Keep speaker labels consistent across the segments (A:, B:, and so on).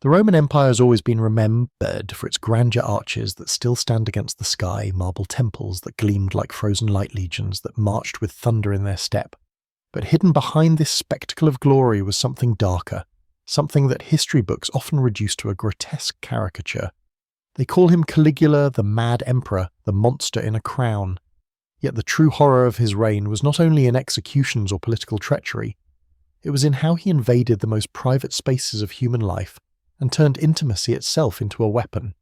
A: The Roman Empire has always been remembered for its grandeur arches that still stand against the sky, marble temples that gleamed like frozen light legions that marched with thunder in their step. But hidden behind this spectacle of glory was something darker, something that history books often reduce to a grotesque caricature. They call him Caligula, the mad emperor, the monster in a crown. Yet the true horror of his reign was not only in executions or political treachery, it was in how he invaded the most private spaces of human life and turned intimacy itself into a weapon.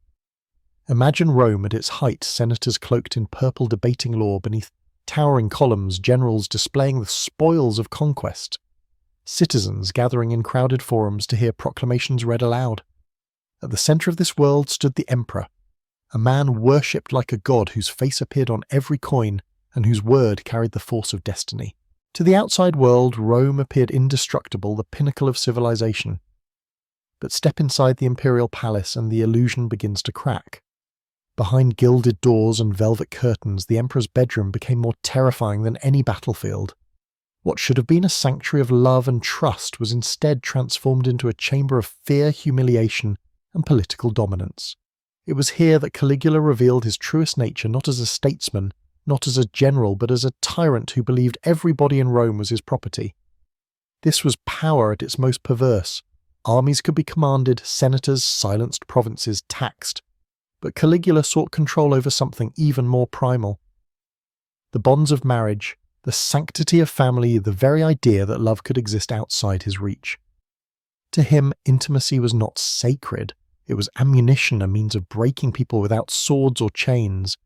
A: Imagine Rome at its height, senators cloaked in purple debating law beneath towering columns, generals displaying the spoils of conquest, citizens gathering in crowded forums to hear proclamations read aloud. At the centre of this world stood the emperor, a man worshipped like a god whose face appeared on every coin and whose word carried the force of destiny. To the outside world, Rome appeared indestructible, the pinnacle of civilization. But step inside the imperial palace and the illusion begins to crack. Behind gilded doors and velvet curtains, the emperor's bedroom became more terrifying than any battlefield. What should have been a sanctuary of love and trust was instead transformed into a chamber of fear, humiliation, and political dominance. It was here that Caligula revealed his truest nature, not as a statesman, not as a general, but as a tyrant who believed everybody in Rome was his property. This was power at its most perverse. Armies could be commanded, senators silenced, provinces taxed. But Caligula sought control over something even more primal. The bonds of marriage, the sanctity of family, the very idea that love could exist outside his reach. To him, intimacy was not sacred. It was ammunition, a means of breaking people without swords or chains.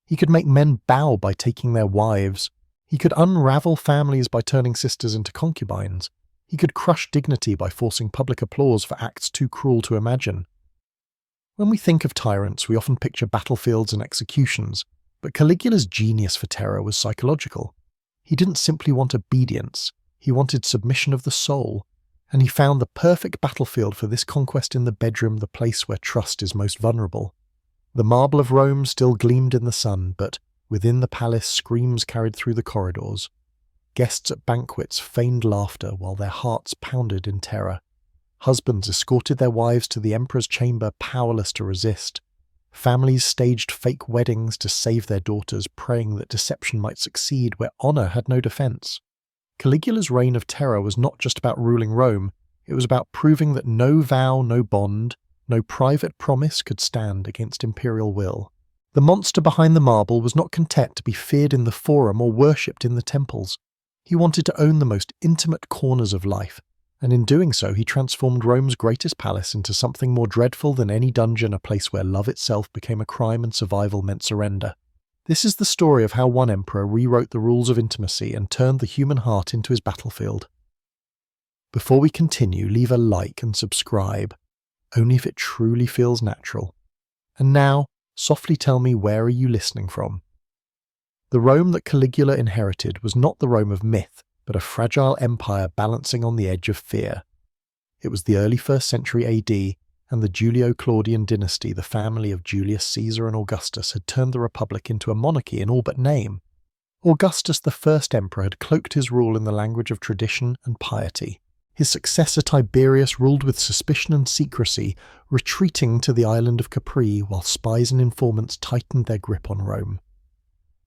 A: He could make men bow by taking their wives. He could unravel families by turning sisters into concubines. He could crush dignity by forcing public applause for acts too cruel to imagine. When we think of tyrants, we often picture battlefields and executions, but Caligula's genius for terror was psychological. He didn't simply want obedience, he wanted submission of the soul, and he found the perfect battlefield for this conquest in the bedroom, the place where trust is most vulnerable. The marble of Rome still gleamed in the sun, but within the palace screams carried through the corridors. Guests at banquets feigned laughter while their hearts pounded in terror. Husbands escorted their wives to the emperor's chamber, powerless to resist. Families staged fake weddings to save their daughters, praying that deception might succeed where honor had no defense. Caligula's reign of terror was not just about ruling Rome, it was about proving that no vow, no bond, no private promise could stand against imperial will. The monster behind the marble was not content to be feared in the forum or worshipped in the temples. He wanted to own the most intimate corners of life, and in doing so he transformed Rome's greatest palace into something more dreadful than any dungeon, a place where love itself became a crime and survival meant surrender. This is the story of how one emperor rewrote the rules of intimacy and turned the human heart into his battlefield. Before we continue, leave a like and subscribe, only if it truly feels natural. And now, softly tell me, where are you listening from? The Rome that Caligula inherited was not the Rome of myth, but a fragile empire balancing on the edge of fear. It was the early 1st century AD, and the Julio-Claudian dynasty, the family of Julius Caesar and Augustus, had turned the republic into a monarchy in all but name. Augustus, the first emperor, had cloaked his rule in the language of tradition and piety. His successor Tiberius ruled with suspicion and secrecy, retreating to the island of Capri while spies and informants tightened their grip on Rome.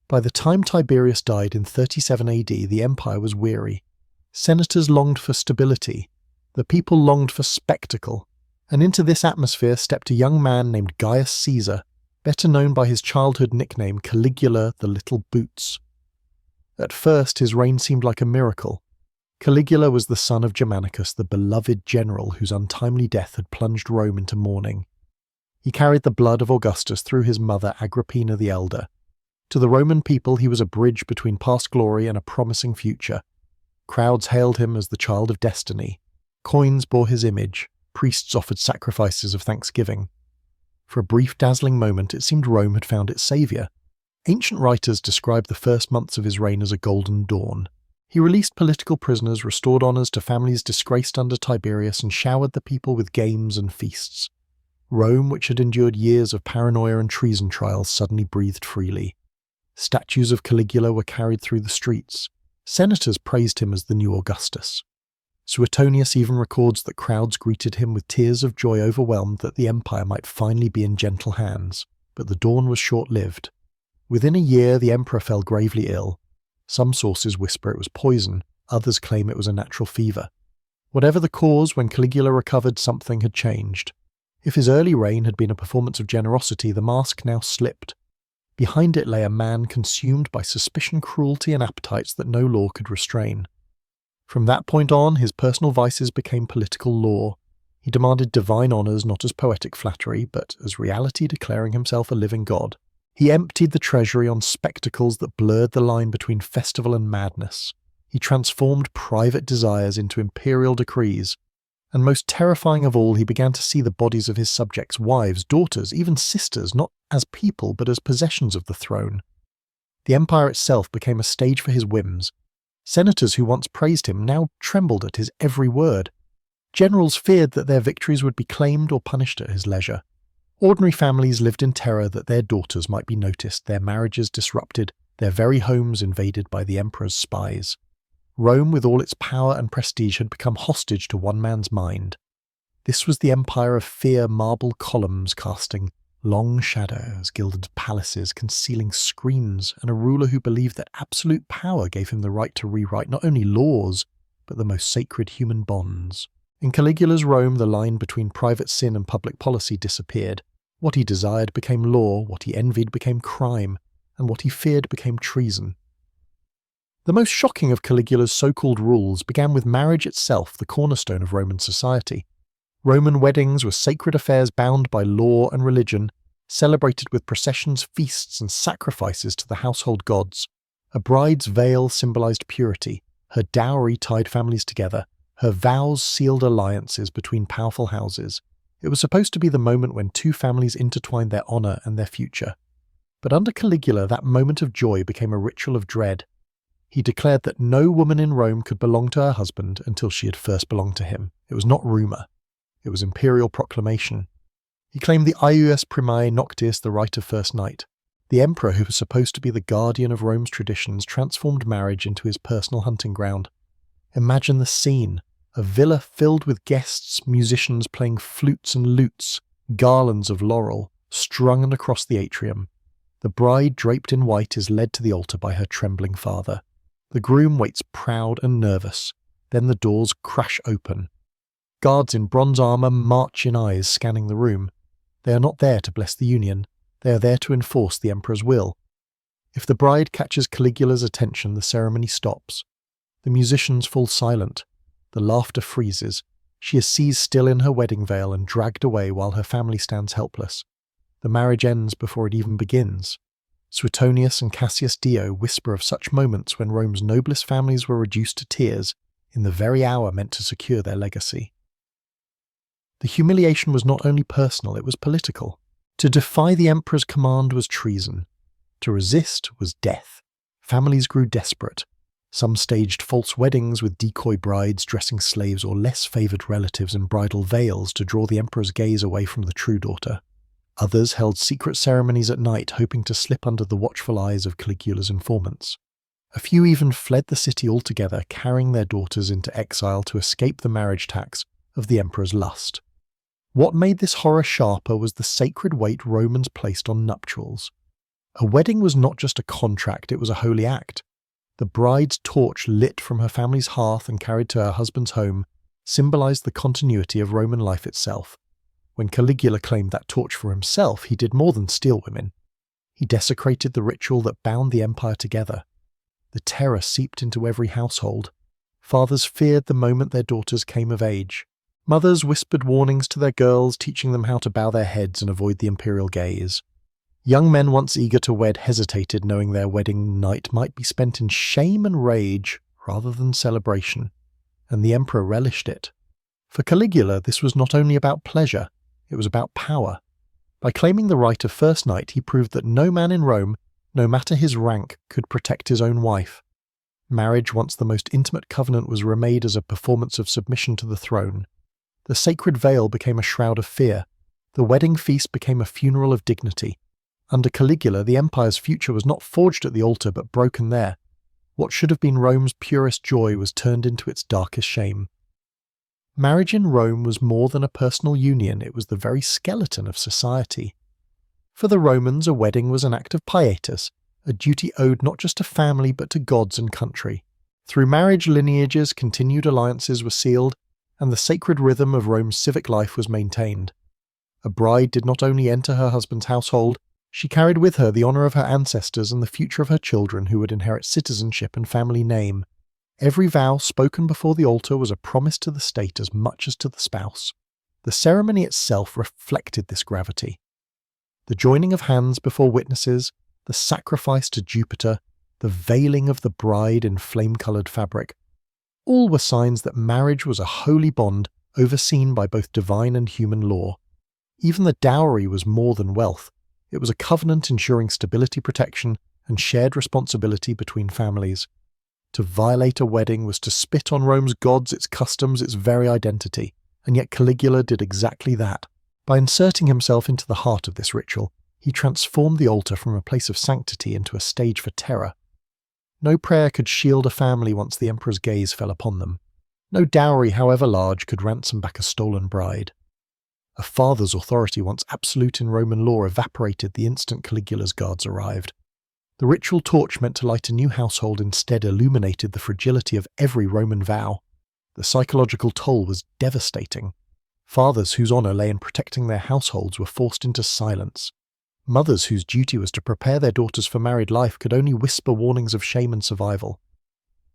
A: By the time Tiberius died in 37 AD, the empire was weary. Senators longed for stability. The people longed for spectacle. And into this atmosphere stepped a young man named Gaius Caesar, better known by his childhood nickname Caligula the Little Boots. At first, his reign seemed like a miracle. Caligula was the son of Germanicus, the beloved general whose untimely death had plunged Rome into mourning. He carried the blood of Augustus through his mother Agrippina the Elder. To the Roman people, he was a bridge between past glory and a promising future. Crowds hailed him as the child of destiny. Coins bore his image. Priests offered sacrifices of thanksgiving. For a brief, dazzling moment, it seemed Rome had found its saviour. Ancient writers describe the first months of his reign as a golden dawn. He released political prisoners, restored honours to families disgraced under Tiberius, and showered the people with games and feasts. Rome, which had endured years of paranoia and treason trials, suddenly breathed freely. Statues of Caligula were carried through the streets. Senators praised him as the new Augustus. Suetonius even records that crowds greeted him with tears of joy, overwhelmed that the empire might finally be in gentle hands. But the dawn was short-lived. Within a year, the emperor fell gravely ill. Some sources whisper it was poison, others claim it was a natural fever. Whatever the cause, when Caligula recovered, something had changed. If his early reign had been a performance of generosity, the mask now slipped. Behind it lay a man consumed by suspicion, cruelty, and appetites that no law could restrain. From that point on, his personal vices became political law. He demanded divine honours not as poetic flattery, but as reality, declaring himself a living god. He emptied the treasury on spectacles that blurred the line between festival and madness. He transformed private desires into imperial decrees. And most terrifying of all, he began to see the bodies of his subjects, wives, daughters, even sisters, not as people but as possessions of the throne. The empire itself became a stage for his whims. Senators who once praised him now trembled at his every word. Generals feared that their victories would be claimed or punished at his leisure. Ordinary families lived in terror that their daughters might be noticed, their marriages disrupted, their very homes invaded by the emperor's spies. Rome, with all its power and prestige, had become hostage to one man's mind. This was the empire of fear, marble columns casting long shadows, gilded palaces concealing screens, and a ruler who believed that absolute power gave him the right to rewrite not only laws, but the most sacred human bonds. In Caligula's Rome, the line between private sin and public policy disappeared. What he desired became law, what he envied became crime, and what he feared became treason. The most shocking of Caligula's so-called rules began with marriage itself, the cornerstone of Roman society. Roman weddings were sacred affairs bound by law and religion, celebrated with processions, feasts, and sacrifices to the household gods. A bride's veil symbolized purity, her dowry tied families together, her vows sealed alliances between powerful houses. It was supposed to be the moment when two families intertwined their honor and their future. But under Caligula, that moment of joy became a ritual of dread. He declared that no woman in Rome could belong to her husband until she had first belonged to him. It was not rumour. It was imperial proclamation. He claimed the ius primae noctis, the right of first night. The emperor, who was supposed to be the guardian of Rome's traditions, transformed marriage into his personal hunting ground. Imagine the scene. A villa filled with guests, musicians playing flutes and lutes, garlands of laurel strung across the atrium. The bride, draped in white, is led to the altar by her trembling father. The groom waits proud and nervous. Then the doors crash open. Guards in bronze armour march in eyes, scanning the room. They are not there to bless the union. They are there to enforce the emperor's will. If the bride catches Caligula's attention, the ceremony stops. The musicians fall silent. The laughter freezes. She is seized still in her wedding veil and dragged away while her family stands helpless. The marriage ends before it even begins. Suetonius and Cassius Dio whisper of such moments when Rome's noblest families were reduced to tears in the very hour meant to secure their legacy. The humiliation was not only personal, it was political. To defy the emperor's command was treason. To resist was death. Families grew desperate. Some staged false weddings with decoy brides dressing slaves or less favoured relatives in bridal veils to draw the emperor's gaze away from the true daughter. Others held secret ceremonies at night, hoping to slip under the watchful eyes of Caligula's informants. A few even fled the city altogether, carrying their daughters into exile to escape the marriage tax of the emperor's lust. What made this horror sharper was the sacred weight Romans placed on nuptials. A wedding was not just a contract, it was a holy act. The bride's torch, lit from her family's hearth and carried to her husband's home, symbolized the continuity of Roman life itself. When Caligula claimed that torch for himself, he did more than steal women. He desecrated the ritual that bound the empire together. The terror seeped into every household. Fathers feared the moment their daughters came of age. Mothers whispered warnings to their girls, teaching them how to bow their heads and avoid the imperial gaze. Young men once eager to wed hesitated, knowing their wedding night might be spent in shame and rage rather than celebration, and the emperor relished it. For Caligula, this was not only about pleasure, it was about power. By claiming the right of first night, he proved that no man in Rome, no matter his rank, could protect his own wife. Marriage, once the most intimate covenant, was remade as a performance of submission to the throne. The sacred veil became a shroud of fear. The wedding feast became a funeral of dignity. Under Caligula, the empire's future was not forged at the altar but broken there. What should have been Rome's purest joy was turned into its darkest shame. Marriage in Rome was more than a personal union, it was the very skeleton of society. For the Romans, a wedding was an act of pietas, a duty owed not just to family but to gods and country. Through marriage, lineages, continued alliances were sealed, and the sacred rhythm of Rome's civic life was maintained. A bride did not only enter her husband's household, she carried with her the honour of her ancestors and the future of her children who would inherit citizenship and family name. Every vow spoken before the altar was a promise to the state as much as to the spouse. The ceremony itself reflected this gravity. The joining of hands before witnesses, the sacrifice to Jupiter, the veiling of the bride in flame-coloured fabric, all were signs that marriage was a holy bond overseen by both divine and human law. Even the dowry was more than wealth. It was a covenant ensuring stability, protection, and shared responsibility between families. To violate a wedding was to spit on Rome's gods, its customs, its very identity, and yet Caligula did exactly that. By inserting himself into the heart of this ritual, he transformed the altar from a place of sanctity into a stage for terror. No prayer could shield a family once the emperor's gaze fell upon them. No dowry, however large, could ransom back a stolen bride. A father's authority, once absolute in Roman law, evaporated the instant Caligula's guards arrived. The ritual torch meant to light a new household instead illuminated the fragility of every Roman vow. The psychological toll was devastating. Fathers whose honour lay in protecting their households were forced into silence. Mothers whose duty was to prepare their daughters for married life could only whisper warnings of shame and survival.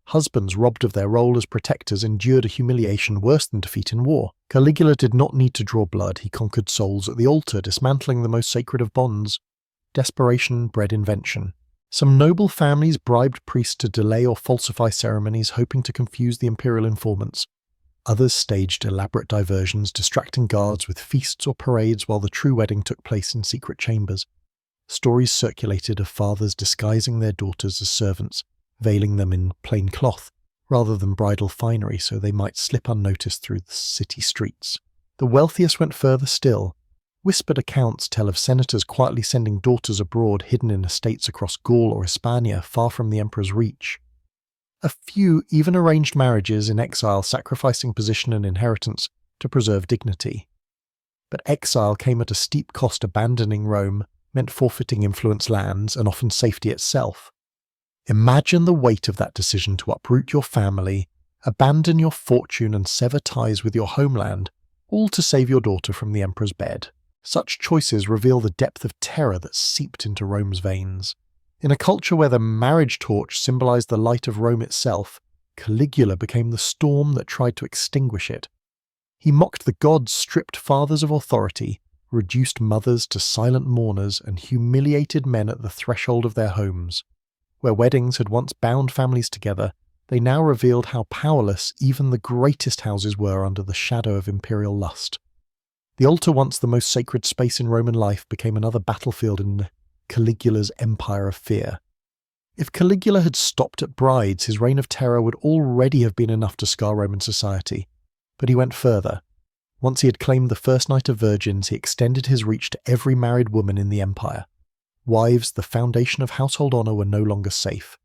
A: Husbands robbed of their role as protectors endured a humiliation worse than defeat in war. Caligula did not need to draw blood, he conquered souls at the altar, dismantling the most sacred of bonds. Desperation bred invention. Some noble families bribed priests to delay or falsify ceremonies, hoping to confuse the imperial informants. Others staged elaborate diversions, distracting guards with feasts or parades while the true wedding took place in secret chambers. Stories circulated of fathers disguising their daughters as servants, veiling them in plain cloth, rather than bridal finery so they might slip unnoticed through the city streets. The wealthiest went further still. Whispered accounts tell of senators quietly sending daughters abroad hidden in estates across Gaul or Hispania, far from the emperor's reach. A few even arranged marriages in exile, sacrificing position and inheritance to preserve dignity. But exile came at a steep cost. Abandoning Rome meant forfeiting influence, lands, and often safety itself. Imagine the weight of that decision to uproot your family, abandon your fortune and sever ties with your homeland, all to save your daughter from the emperor's bed. Such choices reveal the depth of terror that seeped into Rome's veins. In a culture where the marriage torch symbolized the light of Rome itself, Caligula became the storm that tried to extinguish it. He mocked the gods, stripped fathers of authority, reduced mothers to silent mourners, and humiliated men at the threshold of their homes. Where weddings had once bound families together, they now revealed how powerless even the greatest houses were under the shadow of imperial lust. The altar, once the most sacred space in Roman life, became another battlefield in Caligula's empire of fear. If Caligula had stopped at brides, his reign of terror would already have been enough to scar Roman society. But he went further. Once he had claimed the first night of virgins, he extended his reach to every married woman in the empire. Wives, the foundation of household honour, were no longer safe.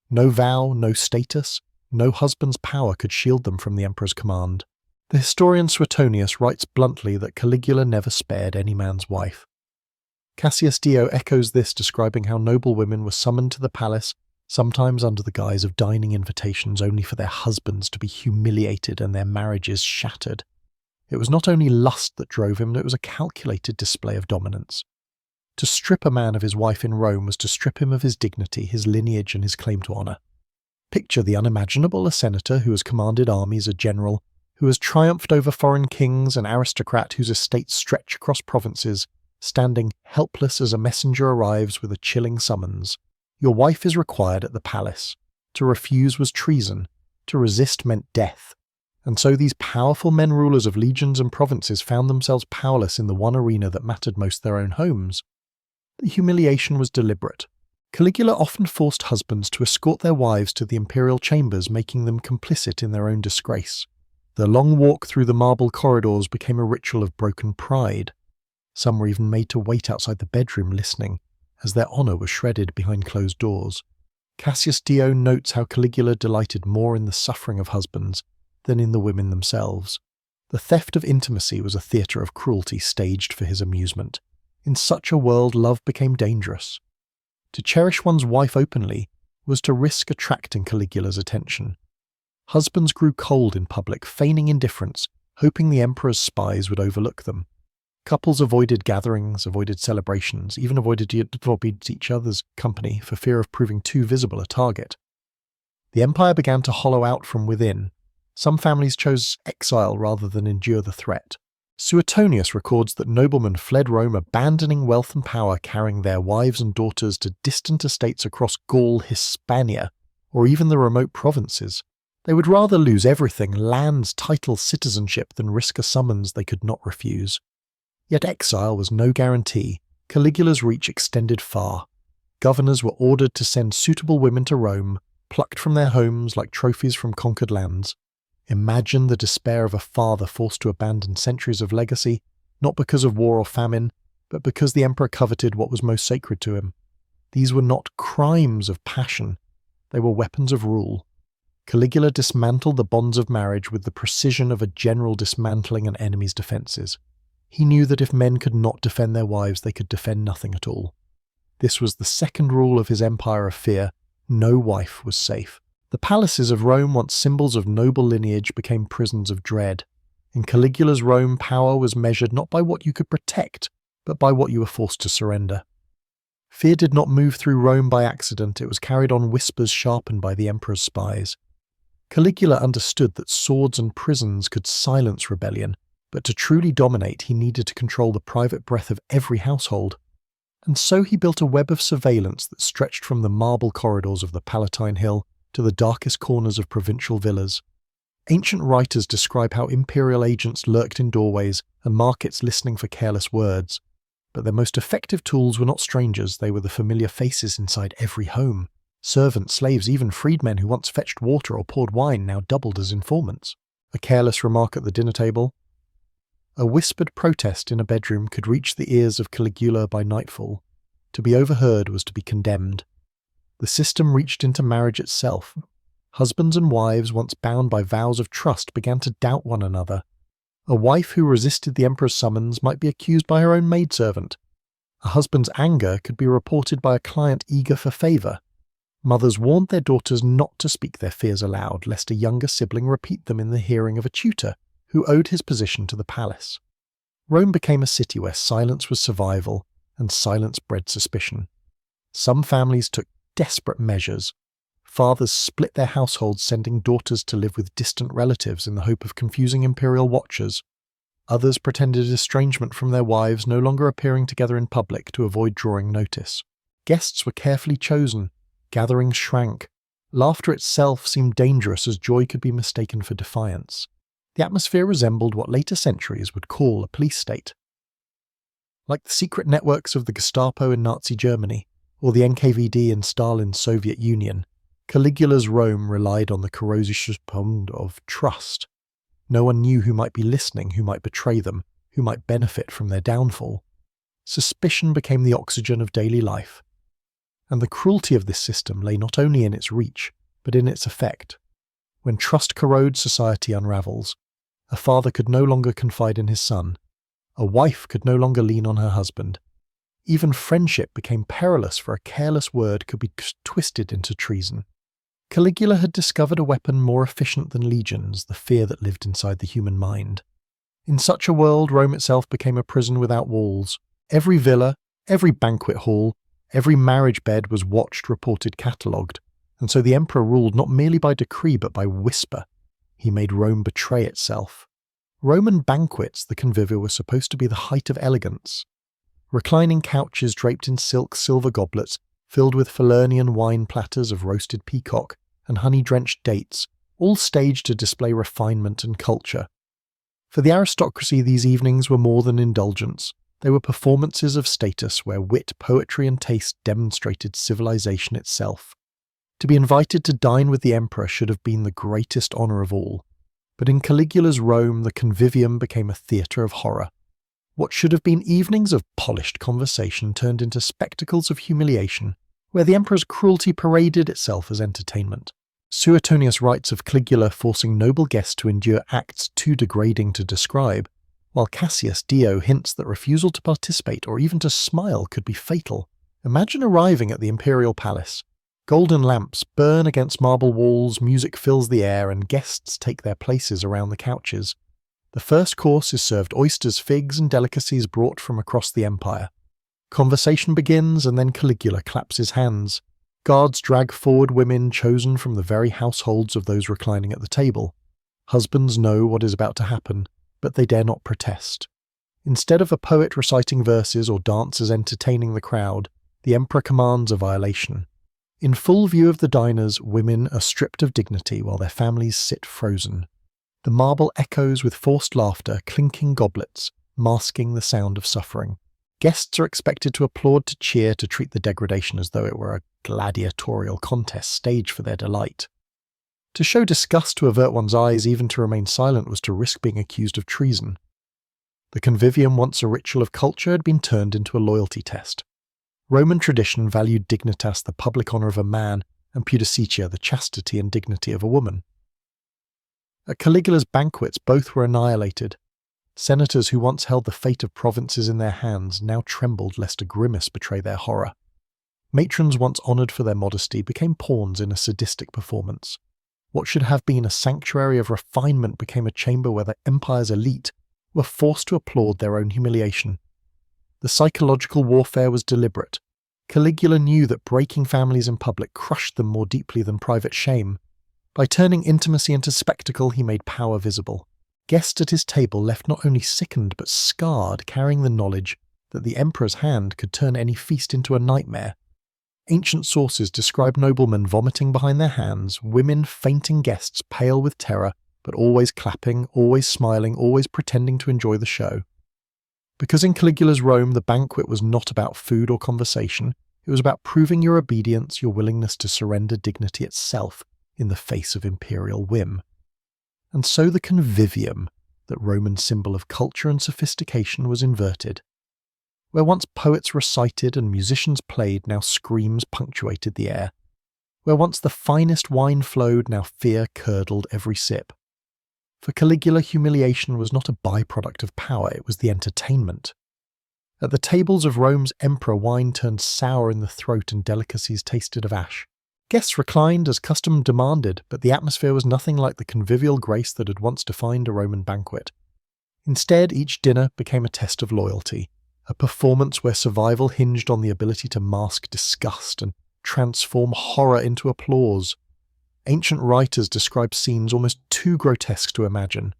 A: No vow, no status, no husband's power could shield them from the emperor's command. The historian Suetonius writes bluntly that Caligula never spared any man's wife. Cassius Dio echoes this, describing how noble women were summoned to the palace, sometimes under the guise of dining invitations, only for their husbands to be humiliated and their marriages shattered. It was not only lust that drove him, it was a calculated display of dominance. To strip a man of his wife in Rome was to strip him of his dignity, his lineage, and his claim to honour. Picture the unimaginable: a senator who has commanded armies, a general who has triumphed over foreign kings, an aristocrat whose estates stretch across provinces, standing helpless as a messenger arrives with a chilling summons. Your wife is required at the palace. To refuse was treason. To resist meant death. And so these powerful men, rulers of legions and provinces, found themselves powerless in the one arena that mattered most: their own homes. The humiliation was deliberate. Caligula often forced husbands to escort their wives to the imperial chambers, making them complicit in their own disgrace. The long walk through the marble corridors became a ritual of broken pride. Some were even made to wait outside the bedroom listening, as their honour was shredded behind closed doors. Cassius Dio notes how Caligula delighted more in the suffering of husbands than in the women themselves. The theft of intimacy was a theatre of cruelty staged for his amusement. In such a world, love became dangerous. To cherish one's wife openly was to risk attracting Caligula's attention. Husbands grew cold in public, feigning indifference, hoping the emperor's spies would overlook them. Couples avoided gatherings, avoided celebrations, even avoided each other's company for fear of proving too visible a target. The empire began to hollow out from within. Some families chose exile rather than endure the threat. Suetonius records that noblemen fled Rome, abandoning wealth and power, carrying their wives and daughters to distant estates across Gaul, Hispania, or even the remote provinces. They would rather lose everything, lands, titles, citizenship, than risk a summons they could not refuse. Yet exile was no guarantee. Caligula's reach extended far. Governors were ordered to send suitable women to Rome, plucked from their homes like trophies from conquered lands. Imagine the despair of a father forced to abandon centuries of legacy, not because of war or famine, but because the emperor coveted what was most sacred to him. These were not crimes of passion, they were weapons of rule. Caligula dismantled the bonds of marriage with the precision of a general dismantling an enemy's defences. He knew that if men could not defend their wives, they could defend nothing at all. This was the second rule of his empire of fear: no wife was safe. The palaces of Rome, once symbols of noble lineage, became prisons of dread. In Caligula's Rome, power was measured not by what you could protect, but by what you were forced to surrender. Fear did not move through Rome by accident, it was carried on whispers sharpened by the emperor's spies. Caligula understood that swords and prisons could silence rebellion, but to truly dominate he needed to control the private breath of every household. And so he built a web of surveillance that stretched from the marble corridors of the Palatine Hill to the darkest corners of provincial villas. Ancient writers describe how imperial agents lurked in doorways and markets listening for careless words. But their most effective tools were not strangers, they were the familiar faces inside every home. Servants, slaves, even freedmen who once fetched water or poured wine now doubled as informants. A careless remark at the dinner table, a whispered protest in a bedroom could reach the ears of Caligula by nightfall. To be overheard was to be condemned. The system reached into marriage itself. Husbands and wives, once bound by vows of trust, began to doubt one another. A wife who resisted the emperor's summons might be accused by her own maidservant. A husband's anger could be reported by a client eager for favour. Mothers warned their daughters not to speak their fears aloud, lest a younger sibling repeat them in the hearing of a tutor who owed his position to the palace. Rome became a city where silence was survival, and silence bred suspicion. Some families took desperate measures. Fathers split their households, sending daughters to live with distant relatives in the hope of confusing imperial watchers. Others pretended estrangement from their wives, no longer appearing together in public to avoid drawing notice. Guests were carefully chosen. Gatherings shrank. Laughter itself seemed dangerous as joy could be mistaken for defiance. The atmosphere resembled what later centuries would call a police state. Like the secret networks of the Gestapo in Nazi Germany, or the NKVD in Stalin's Soviet Union, Caligula's Rome relied on the corrosive bond of trust. No one knew who might be listening, who might betray them, who might benefit from their downfall. Suspicion became the oxygen of daily life. And the cruelty of this system lay not only in its reach, but in its effect. When trust corrodes, society unravels. A father could no longer confide in his son. A wife could no longer lean on her husband. Even friendship became perilous, for a careless word could be twisted into treason. Caligula had discovered a weapon more efficient than legions, the fear that lived inside the human mind. In such a world, Rome itself became a prison without walls. Every villa, every banquet hall, every marriage bed was watched, reported, catalogued, and so the emperor ruled not merely by decree but by whisper. He made Rome betray itself. Roman banquets, the convivial, were supposed to be the height of elegance. Reclining couches draped in silk, silver goblets, filled with Falernian wine platters of roasted peacock and honey-drenched dates, all staged to display refinement and culture. For the aristocracy, these evenings were more than indulgence. They were performances of status where wit, poetry and taste demonstrated civilization itself. To be invited to dine with the emperor should have been the greatest honour of all. But in Caligula's Rome, the convivium became a theatre of horror. What should have been evenings of polished conversation turned into spectacles of humiliation, where the emperor's cruelty paraded itself as entertainment. Suetonius writes of Caligula forcing noble guests to endure acts too degrading to describe, while Cassius Dio hints that refusal to participate or even to smile could be fatal. Imagine arriving at the imperial palace. Golden lamps burn against marble walls, music fills the air, and guests take their places around the couches. The first course is served oysters, figs, and delicacies brought from across the empire. Conversation begins, and then Caligula claps his hands. Guards drag forward women chosen from the very households of those reclining at the table. Husbands know what is about to happen, but they dare not protest. Instead of a poet reciting verses or dancers entertaining the crowd, the emperor commands a violation. In full view of the diners, women are stripped of dignity while their families sit frozen. The marble echoes with forced laughter, clinking goblets, masking the sound of suffering. Guests are expected to applaud, to cheer, to treat the degradation as though it were a gladiatorial contest staged for their delight. To show disgust, to avert one's eyes, even to remain silent, was to risk being accused of treason. The convivium, once a ritual of culture, had been turned into a loyalty test. Roman tradition valued dignitas, the public honour of a man, and pudicitia, the chastity and dignity of a woman. At Caligula's banquets, both were annihilated. Senators who once held the fate of provinces in their hands now trembled lest a grimace betray their horror. Matrons once honoured for their modesty became pawns in a sadistic performance. What should have been a sanctuary of refinement became a chamber where the empire's elite were forced to applaud their own humiliation. The psychological warfare was deliberate. Caligula knew that breaking families in public crushed them more deeply than private shame. By turning intimacy into spectacle, he made power visible. Guests at his table left not only sickened but scarred, carrying the knowledge that the emperor's hand could turn any feast into a nightmare. Ancient sources describe noblemen vomiting behind their hands, women fainting, guests pale with terror, but always clapping, always smiling, always pretending to enjoy the show. Because in Caligula's Rome, the banquet was not about food or conversation, it was about proving your obedience, your willingness to surrender dignity itself in the face of imperial whim. And so the convivium, that Roman symbol of culture and sophistication, was inverted. Where once poets recited and musicians played, now screams punctuated the air. Where once the finest wine flowed, now fear curdled every sip. For Caligula, humiliation was not a byproduct of power, it was the entertainment. At the tables of Rome's emperor, wine turned sour in the throat and delicacies tasted of ash. Guests reclined as custom demanded, but the atmosphere was nothing like the convivial grace that had once defined a Roman banquet. Instead, each dinner became a test of loyalty, a performance where survival hinged on the ability to mask disgust and transform horror into applause. Ancient writers describe scenes almost too grotesque to imagine.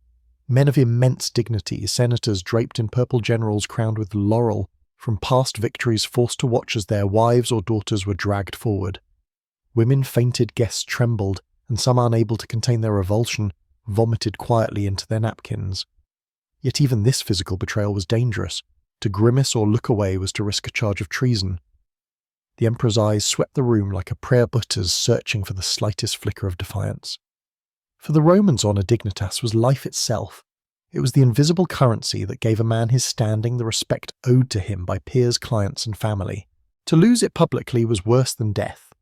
A: Men of immense dignity, senators draped in purple, generals crowned with laurel, from past victories forced to watch as their wives or daughters were dragged forward. Women fainted, guests trembled, and some, unable to contain their revulsion, vomited quietly into their napkins. Yet even this physical betrayal was dangerous. To grimace or look away was to risk a charge of treason. The emperor's eyes swept the room like a prayer butter's searching for the slightest flicker of defiance. For the Romans, honour dignitas was life itself. It was the invisible currency that gave a man his standing, the respect owed to him by peers, clients, and family. To lose it publicly was worse than death.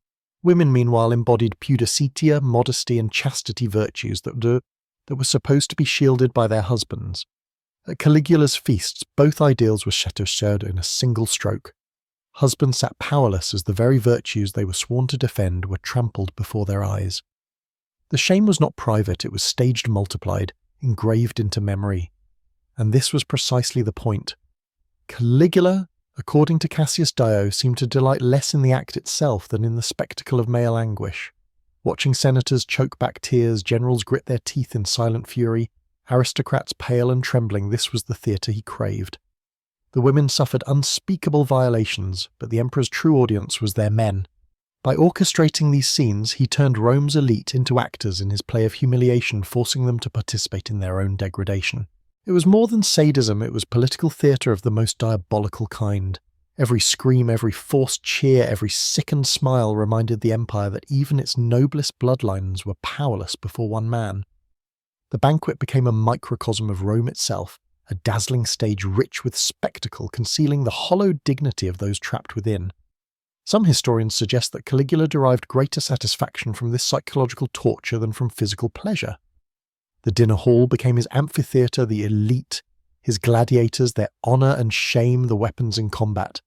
A: Women, meanwhile, embodied pudicitia, modesty, and chastity virtues that were supposed to be shielded by their husbands. At Caligula's feasts, both ideals were shattered in a single stroke. Husbands sat powerless as the very virtues they were sworn to defend were trampled before their eyes. The shame was not private, it was staged multiplied, engraved into memory. And this was precisely the point. Caligula, according to Cassius Dio, seemed to delight less in the act itself than in the spectacle of male anguish. Watching senators choke back tears, generals grit their teeth in silent fury, aristocrats pale and trembling, this was the theatre he craved. The women suffered unspeakable violations, but the emperor's true audience was their men. By orchestrating these scenes, he turned Rome's elite into actors in his play of humiliation, forcing them to participate in their own degradation. It was more than sadism, it was political theatre of the most diabolical kind. Every scream, every forced cheer, every sickened smile reminded the empire that even its noblest bloodlines were powerless before one man. The banquet became a microcosm of Rome itself, a dazzling stage rich with spectacle, concealing the hollow dignity of those trapped within. Some historians suggest that Caligula derived greater satisfaction from this psychological torture than from physical pleasure. The dinner hall became his amphitheatre, the elite, his gladiators, their honour and shame, the weapons in combat.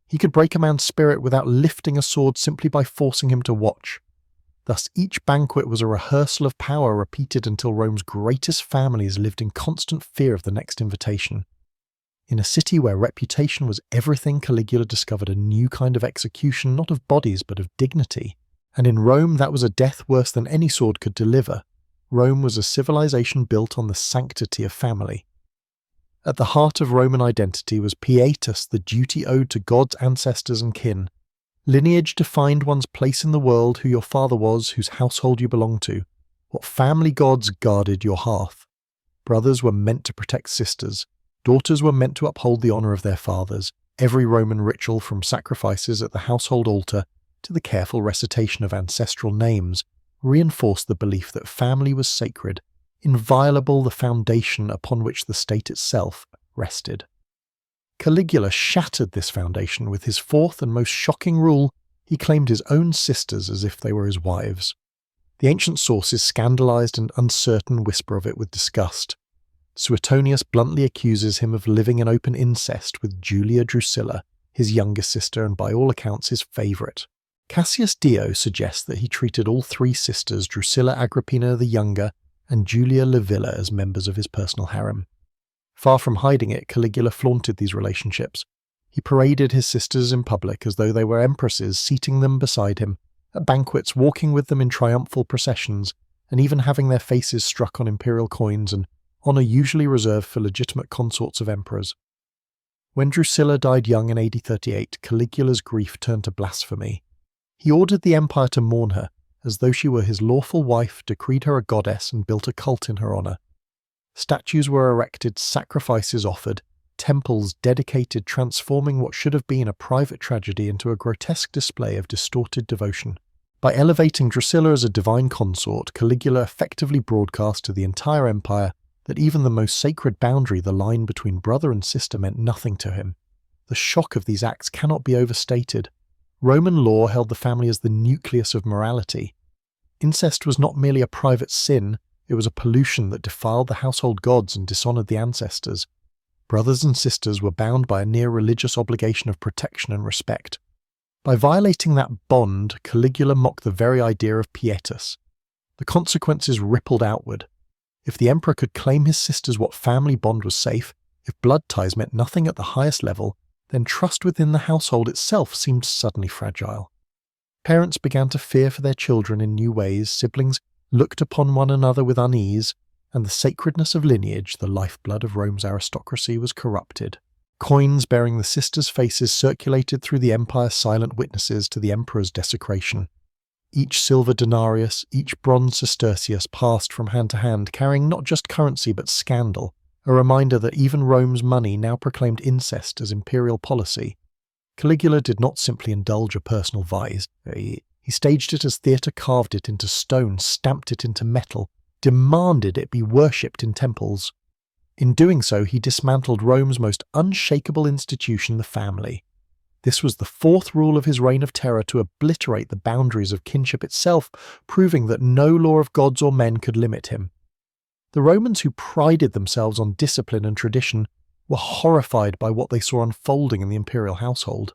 A: He could break a man's spirit without lifting a sword simply by forcing him to watch. Thus each banquet was a rehearsal of power repeated until Rome's greatest families lived in constant fear of the next invitation. In a city where reputation was everything, Caligula discovered a new kind of execution, not of bodies but of dignity. And in Rome that was a death worse than any sword could deliver. Rome was a civilization built on the sanctity of family. At the heart of Roman identity was pietas, the duty owed to God's ancestors and kin. Lineage defined one's place in the world, who your father was, whose household you belonged to, what family gods guarded your hearth. Brothers were meant to protect sisters. Daughters were meant to uphold the honour of their fathers. Every Roman ritual, from sacrifices at the household altar to the careful recitation of ancestral names, reinforced the belief that family was sacred, inviolable, the foundation upon which the state itself rested. Caligula shattered this foundation with his fourth and most shocking rule. He claimed his own sisters as if they were his wives. The ancient sources, scandalized and uncertain, whisper of it with disgust. Suetonius bluntly accuses him of living in open incest with Julia Drusilla, his younger sister and by all accounts his favourite. Cassius Dio suggests that he treated all three sisters, Drusilla Agrippina the younger and Julia Livilla, as members of his personal harem. Far from hiding it, Caligula flaunted these relationships. He paraded his sisters in public as though they were empresses, seating them beside him, at banquets, walking with them in triumphal processions, and even having their faces struck on imperial coins, an honour usually reserved for legitimate consorts of emperors. When Drusilla died young in AD 38, Caligula's grief turned to blasphemy. He ordered the empire to mourn her, as though she were his lawful wife, decreed her a goddess, and built a cult in her honour. Statues were erected, sacrifices offered, temples dedicated, transforming what should have been a private tragedy into a grotesque display of distorted devotion. By elevating Drusilla as a divine consort, Caligula effectively broadcast to the entire empire that even the most sacred boundary, the line between brother and sister, meant nothing to him. The shock of these acts cannot be overstated. Roman law held the family as the nucleus of morality. Incest was not merely a private sin, it was a pollution that defiled the household gods and dishonoured the ancestors. Brothers and sisters were bound by a near-religious obligation of protection and respect. By violating that bond, Caligula mocked the very idea of pietas. The consequences rippled outward. If the emperor could claim his sisters, what family bond was safe, if blood ties meant nothing at the highest level, then trust within the household itself seemed suddenly fragile. Parents began to fear for their children in new ways, siblings looked upon one another with unease, and the sacredness of lineage, the lifeblood of Rome's aristocracy, was corrupted. Coins bearing the sisters' faces circulated through the empire, silent witnesses to the emperor's desecration. Each silver denarius, each bronze sestertius passed from hand to hand, carrying not just currency but scandal, a reminder that even Rome's money now proclaimed incest as imperial policy. Caligula did not simply indulge a personal vice. He staged it as theatre, carved it into stone, stamped it into metal, demanded it be worshipped in temples. In doing so, he dismantled Rome's most unshakable institution, the family. This was the fourth rule of his reign of terror, to obliterate the boundaries of kinship itself, proving that no law of gods or men could limit him. The Romans, who prided themselves on discipline and tradition, were horrified by what they saw unfolding in the imperial household.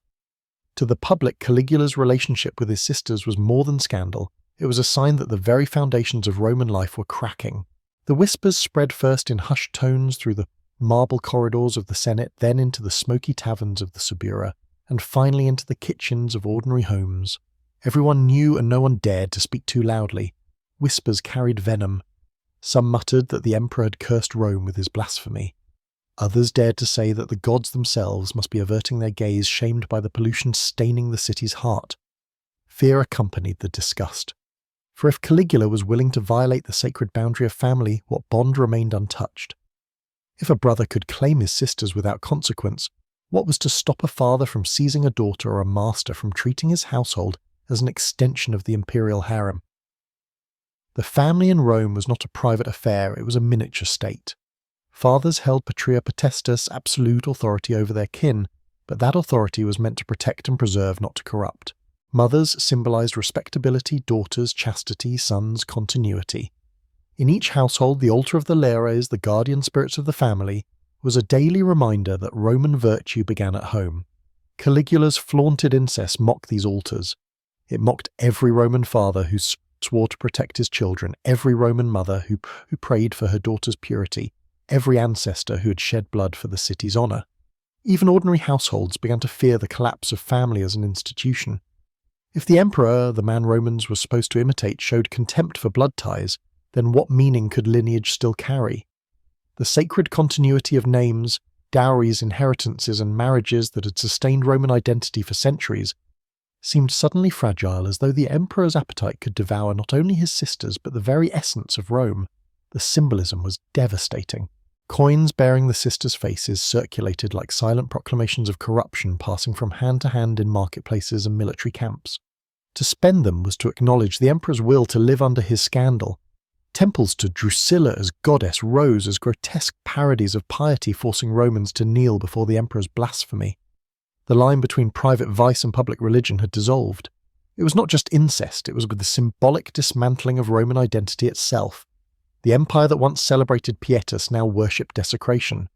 A: To the public, Caligula's relationship with his sisters was more than scandal. It was a sign that the very foundations of Roman life were cracking. The whispers spread first in hushed tones through the marble corridors of the Senate, then into the smoky taverns of the Subura, and finally into the kitchens of ordinary homes. Everyone knew and no one dared to speak too loudly. Whispers carried venom. Some muttered that the emperor had cursed Rome with his blasphemy. Others dared to say that the gods themselves must be averting their gaze, shamed by the pollution staining the city's heart. Fear accompanied the disgust. For if Caligula was willing to violate the sacred boundary of family, what bond remained untouched? If a brother could claim his sisters without consequence, what was to stop a father from seizing a daughter or a master from treating his household as an extension of the imperial harem? The family in Rome was not a private affair, it was a miniature state. Fathers held patria potestas, absolute authority over their kin. but that authority was meant to protect and preserve, not to corrupt. Mothers symbolized respectability, daughters, chastity, sons, continuity. In each household, the altar of the Lares, the guardian spirits of the family, was a daily reminder that Roman virtue began at home. Caligula's flaunted incest mocked these altars. It mocked every Roman father who swore to protect his children, every Roman mother who prayed for her daughter's purity, every ancestor who had shed blood for the city's honour. Even ordinary households began to fear the collapse of family as an institution. If the emperor, the man Romans were supposed to imitate, showed contempt for blood ties, then what meaning could lineage still carry? The sacred continuity of names, dowries, inheritances, and marriages that had sustained Roman identity for centuries seemed suddenly fragile, as though the emperor's appetite could devour not only his sisters but the very essence of Rome. The symbolism was devastating. Coins bearing the sisters' faces circulated like silent proclamations of corruption, passing from hand to hand in marketplaces and military camps. To spend them was to acknowledge the emperor's will to live under his scandal. Temples to Drusilla as goddess rose as grotesque parodies of piety, forcing Romans to kneel before the emperor's blasphemy. The line between private vice and public religion had dissolved. It was not just incest, it was the symbolic dismantling of Roman identity itself. The empire that once celebrated pietas now worshipped desecration.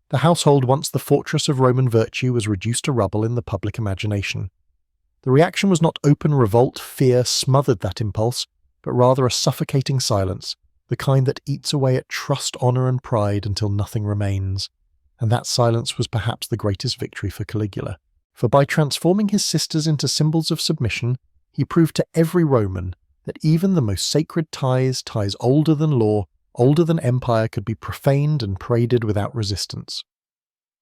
A: The household, once the fortress of Roman virtue, was reduced to rubble in the public imagination. The reaction was not open revolt, fear smothered that impulse, but rather a suffocating silence, the kind that eats away at trust, honour and pride until nothing remains. And that silence was perhaps the greatest victory for Caligula. For by transforming his sisters into symbols of submission, he proved to every Roman that even the most sacred ties older than law, older than empire, could be profaned and paraded without resistance.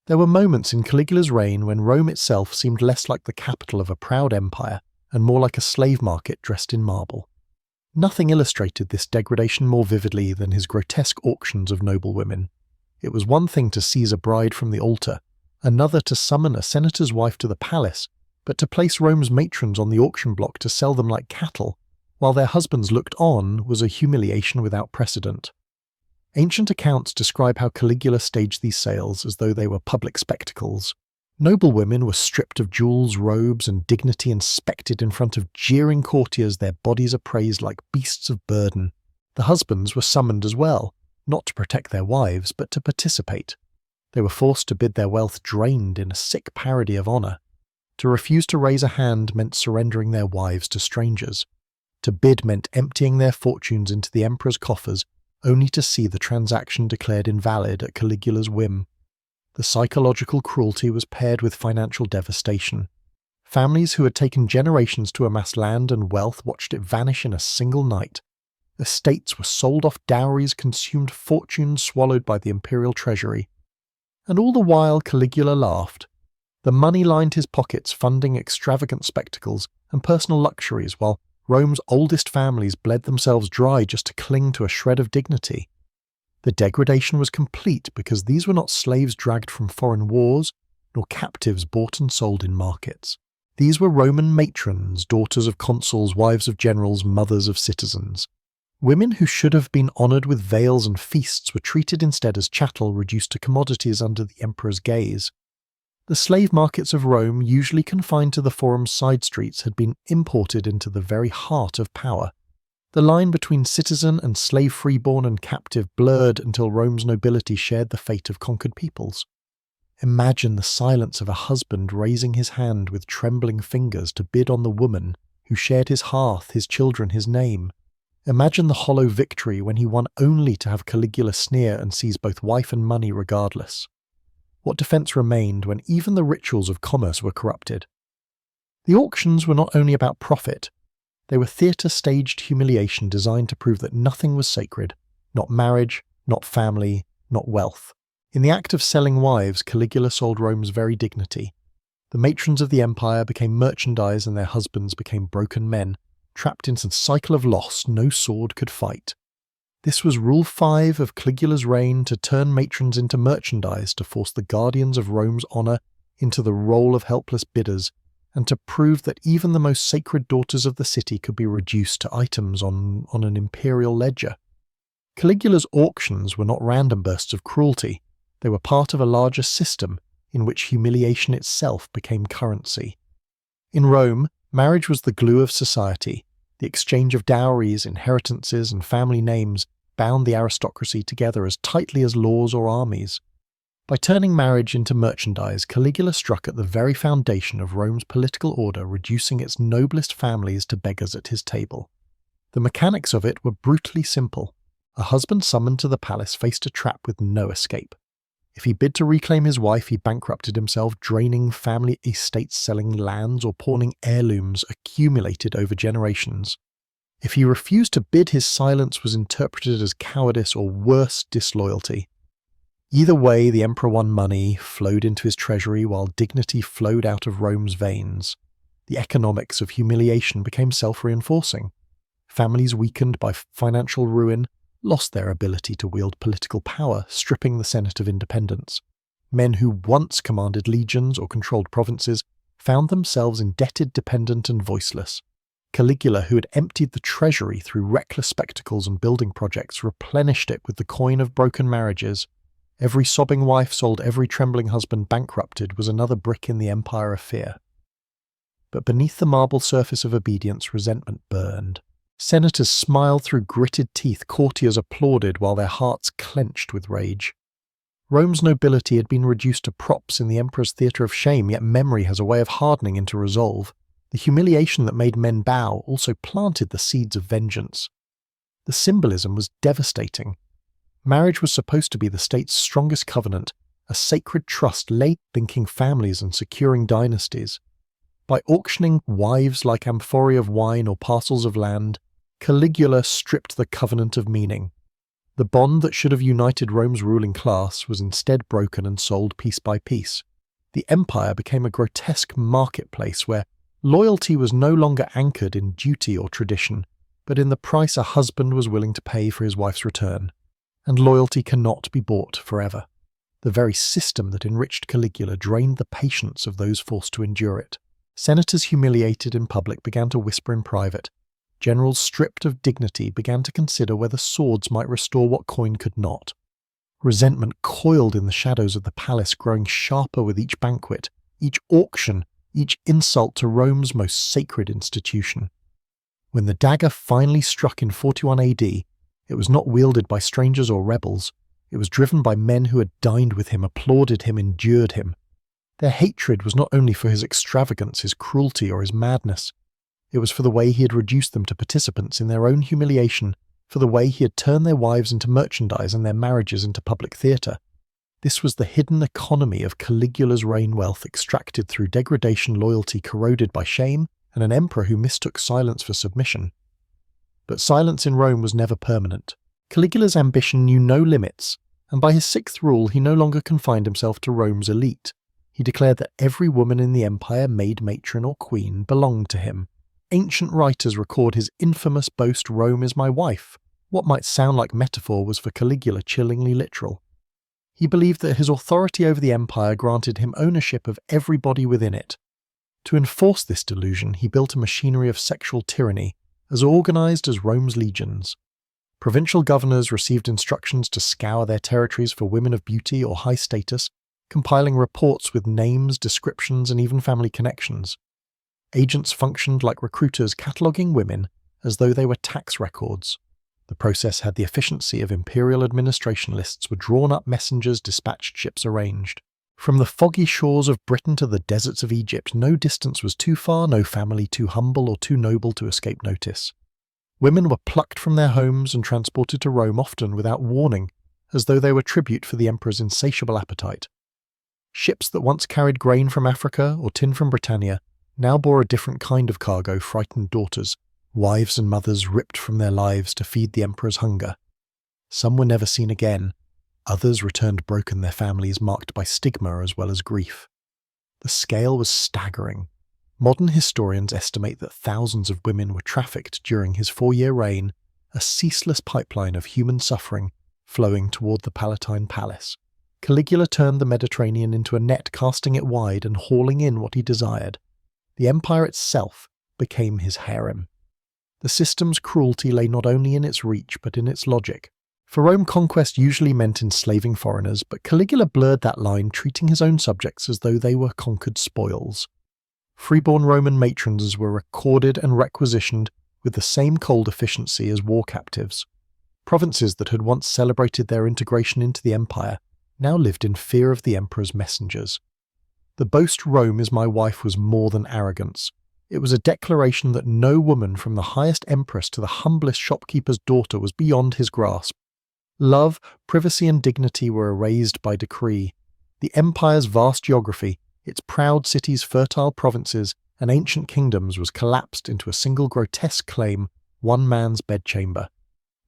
A: There were moments in Caligula's reign when Rome itself seemed less like the capital of a proud empire and more like a slave market dressed in marble. Nothing illustrated this degradation more vividly than his grotesque auctions of noble women. It was one thing to seize a bride from the altar, another to summon a senator's wife to the palace, but to place Rome's matrons on the auction block to sell them like cattle, while their husbands looked on, was a humiliation without precedent. Ancient accounts describe how Caligula staged these sales as though they were public spectacles. Noble women were stripped of jewels, robes, and dignity, inspected in front of jeering courtiers, their bodies appraised like beasts of burden. The husbands were summoned as well, not to protect their wives, but to participate. They were forced to bid their wealth drained in a sick parody of honour. To refuse to raise a hand meant surrendering their wives to strangers. To bid meant emptying their fortunes into the emperor's coffers, only to see the transaction declared invalid at Caligula's whim. The psychological cruelty was paired with financial devastation. Families who had taken generations to amass land and wealth watched it vanish in a single night. Estates were sold off, dowries consumed, fortunes swallowed by the imperial treasury. And all the while Caligula laughed. The money lined his pockets, funding extravagant spectacles and personal luxuries, while Rome's oldest families bled themselves dry just to cling to a shred of dignity. The degradation was complete because these were not slaves dragged from foreign wars, nor captives bought and sold in markets. These were Roman matrons, daughters of consuls, wives of generals, mothers of citizens. Women who should have been honoured with veils and feasts were treated instead as chattel, reduced to commodities under the emperor's gaze. The slave markets of Rome, usually confined to the forum's side streets, had been imported into the very heart of power. The line between citizen and slave freeborn and captive blurred until Rome's nobility shared the fate of conquered peoples. Imagine the silence of a husband raising his hand with trembling fingers to bid on the woman who shared his hearth, his children, his name. Imagine the hollow victory when he won only to have Caligula sneer and seize both wife and money regardless. What defence remained when even the rituals of commerce were corrupted? The auctions were not only about profit. They were theatre-staged humiliation designed to prove that nothing was sacred, not marriage, not family, not wealth. In the act of selling wives, Caligula sold Rome's very dignity. The matrons of the empire became merchandise and their husbands became broken men, trapped in some cycle of loss no sword could fight. This was Rule 5 of Caligula's reign, to turn matrons into merchandise, to force the guardians of Rome's honour into the role of helpless bidders, and to prove that even the most sacred daughters of the city could be reduced to items on an imperial ledger. Caligula's auctions were not random bursts of cruelty. They were part of a larger system, in which humiliation itself became currency. In Rome, marriage was the glue of society. The exchange of dowries, inheritances, and family names bound the aristocracy together as tightly as laws or armies. By turning marriage into merchandise, Caligula struck at the very foundation of Rome's political order, reducing its noblest families to beggars at his table. The mechanics of it were brutally simple. A husband summoned to the palace faced a trap with no escape. If he bid to reclaim his wife, he bankrupted himself, draining family estates, selling lands, or pawning heirlooms accumulated over generations. If he refused to bid, his silence was interpreted as cowardice or worse, disloyalty. Either way, the emperor won money, flowed into his treasury, while dignity flowed out of Rome's veins. The economics of humiliation became self-reinforcing. Families weakened by financial ruin lost their ability to wield political power, stripping the Senate of independence. Men who once commanded legions or controlled provinces found themselves indebted, dependent, and voiceless. Caligula, who had emptied the treasury through reckless spectacles and building projects, replenished it with the coin of broken marriages. Every sobbing wife sold, every trembling husband bankrupted was another brick in the empire of fear. But beneath the marble surface of obedience, resentment burned. Senators smiled through gritted teeth, courtiers applauded while their hearts clenched with rage. Rome's nobility had been reduced to props in the emperor's theatre of shame, yet memory has a way of hardening into resolve. The humiliation that made men bow also planted the seeds of vengeance. The symbolism was devastating. Marriage was supposed to be the state's strongest covenant, a sacred trust linking families and securing dynasties. By auctioning wives like amphorae of wine or parcels of land, Caligula stripped the covenant of meaning. The bond that should have united Rome's ruling class was instead broken and sold piece by piece. The empire became a grotesque marketplace where loyalty was no longer anchored in duty or tradition, but in the price a husband was willing to pay for his wife's return. And loyalty cannot be bought forever. The very system that enriched Caligula drained the patience of those forced to endure it. Senators humiliated in public began to whisper in private. Generals stripped of dignity began to consider whether swords might restore what coin could not. Resentment coiled in the shadows of the palace, growing sharper with each banquet, each auction, each insult to Rome's most sacred institution. When the dagger finally struck in 41 AD, it was not wielded by strangers or rebels. It was driven by men who had dined with him, applauded him, endured him. Their hatred was not only for his extravagance, his cruelty, or his madness. It was for the way he had reduced them to participants in their own humiliation, for the way he had turned their wives into merchandise and their marriages into public theatre. This was the hidden economy of Caligula's reign, wealth extracted through degradation, loyalty corroded by shame, and an emperor who mistook silence for submission. But silence in Rome was never permanent. Caligula's ambition knew no limits, and by his sixth rule he no longer confined himself to Rome's elite. He declared that every woman in the empire, maid, matron, or queen, belonged to him. Ancient writers record his infamous boast, "Rome is my wife." What might sound like metaphor was for Caligula chillingly literal. He believed that his authority over the empire granted him ownership of everybody within it. To enforce this delusion, he built a machinery of sexual tyranny, as organized as Rome's legions. Provincial governors received instructions to scour their territories for women of beauty or high status, compiling reports with names, descriptions, and even family connections. Agents functioned like recruiters, cataloguing women as though they were tax records. The process had the efficiency of imperial administration. Lists were drawn up, messengers dispatched, ships arranged. From the foggy shores of Britain to the deserts of Egypt, no distance was too far, no family too humble or too noble to escape notice. Women were plucked from their homes and transported to Rome, often without warning, as though they were tribute for the emperor's insatiable appetite. Ships that once carried grain from Africa or tin from Britannia now bore a different kind of cargo: frightened daughters, wives and mothers ripped from their lives to feed the emperor's hunger. Some were never seen again. Others returned broken, their families marked by stigma as well as grief. The scale was staggering. Modern historians estimate that thousands of women were trafficked during his 4-year reign, a ceaseless pipeline of human suffering flowing toward the Palatine Palace. Caligula turned the Mediterranean into a net, casting it wide and hauling in what he desired. The empire itself became his harem. The system's cruelty lay not only in its reach but in its logic. For Rome, conquest usually meant enslaving foreigners, but Caligula blurred that line, treating his own subjects as though they were conquered spoils. Freeborn Roman matrons were recorded and requisitioned with the same cold efficiency as war captives. Provinces that had once celebrated their integration into the empire now lived in fear of the emperor's messengers. The boast "Rome is my wife" was more than arrogance. It was a declaration that no woman, from the highest empress to the humblest shopkeeper's daughter, was beyond his grasp. Love, privacy and dignity were erased by decree. The empire's vast geography, its proud cities, fertile provinces, and ancient kingdoms was collapsed into a single grotesque claim, one man's bedchamber.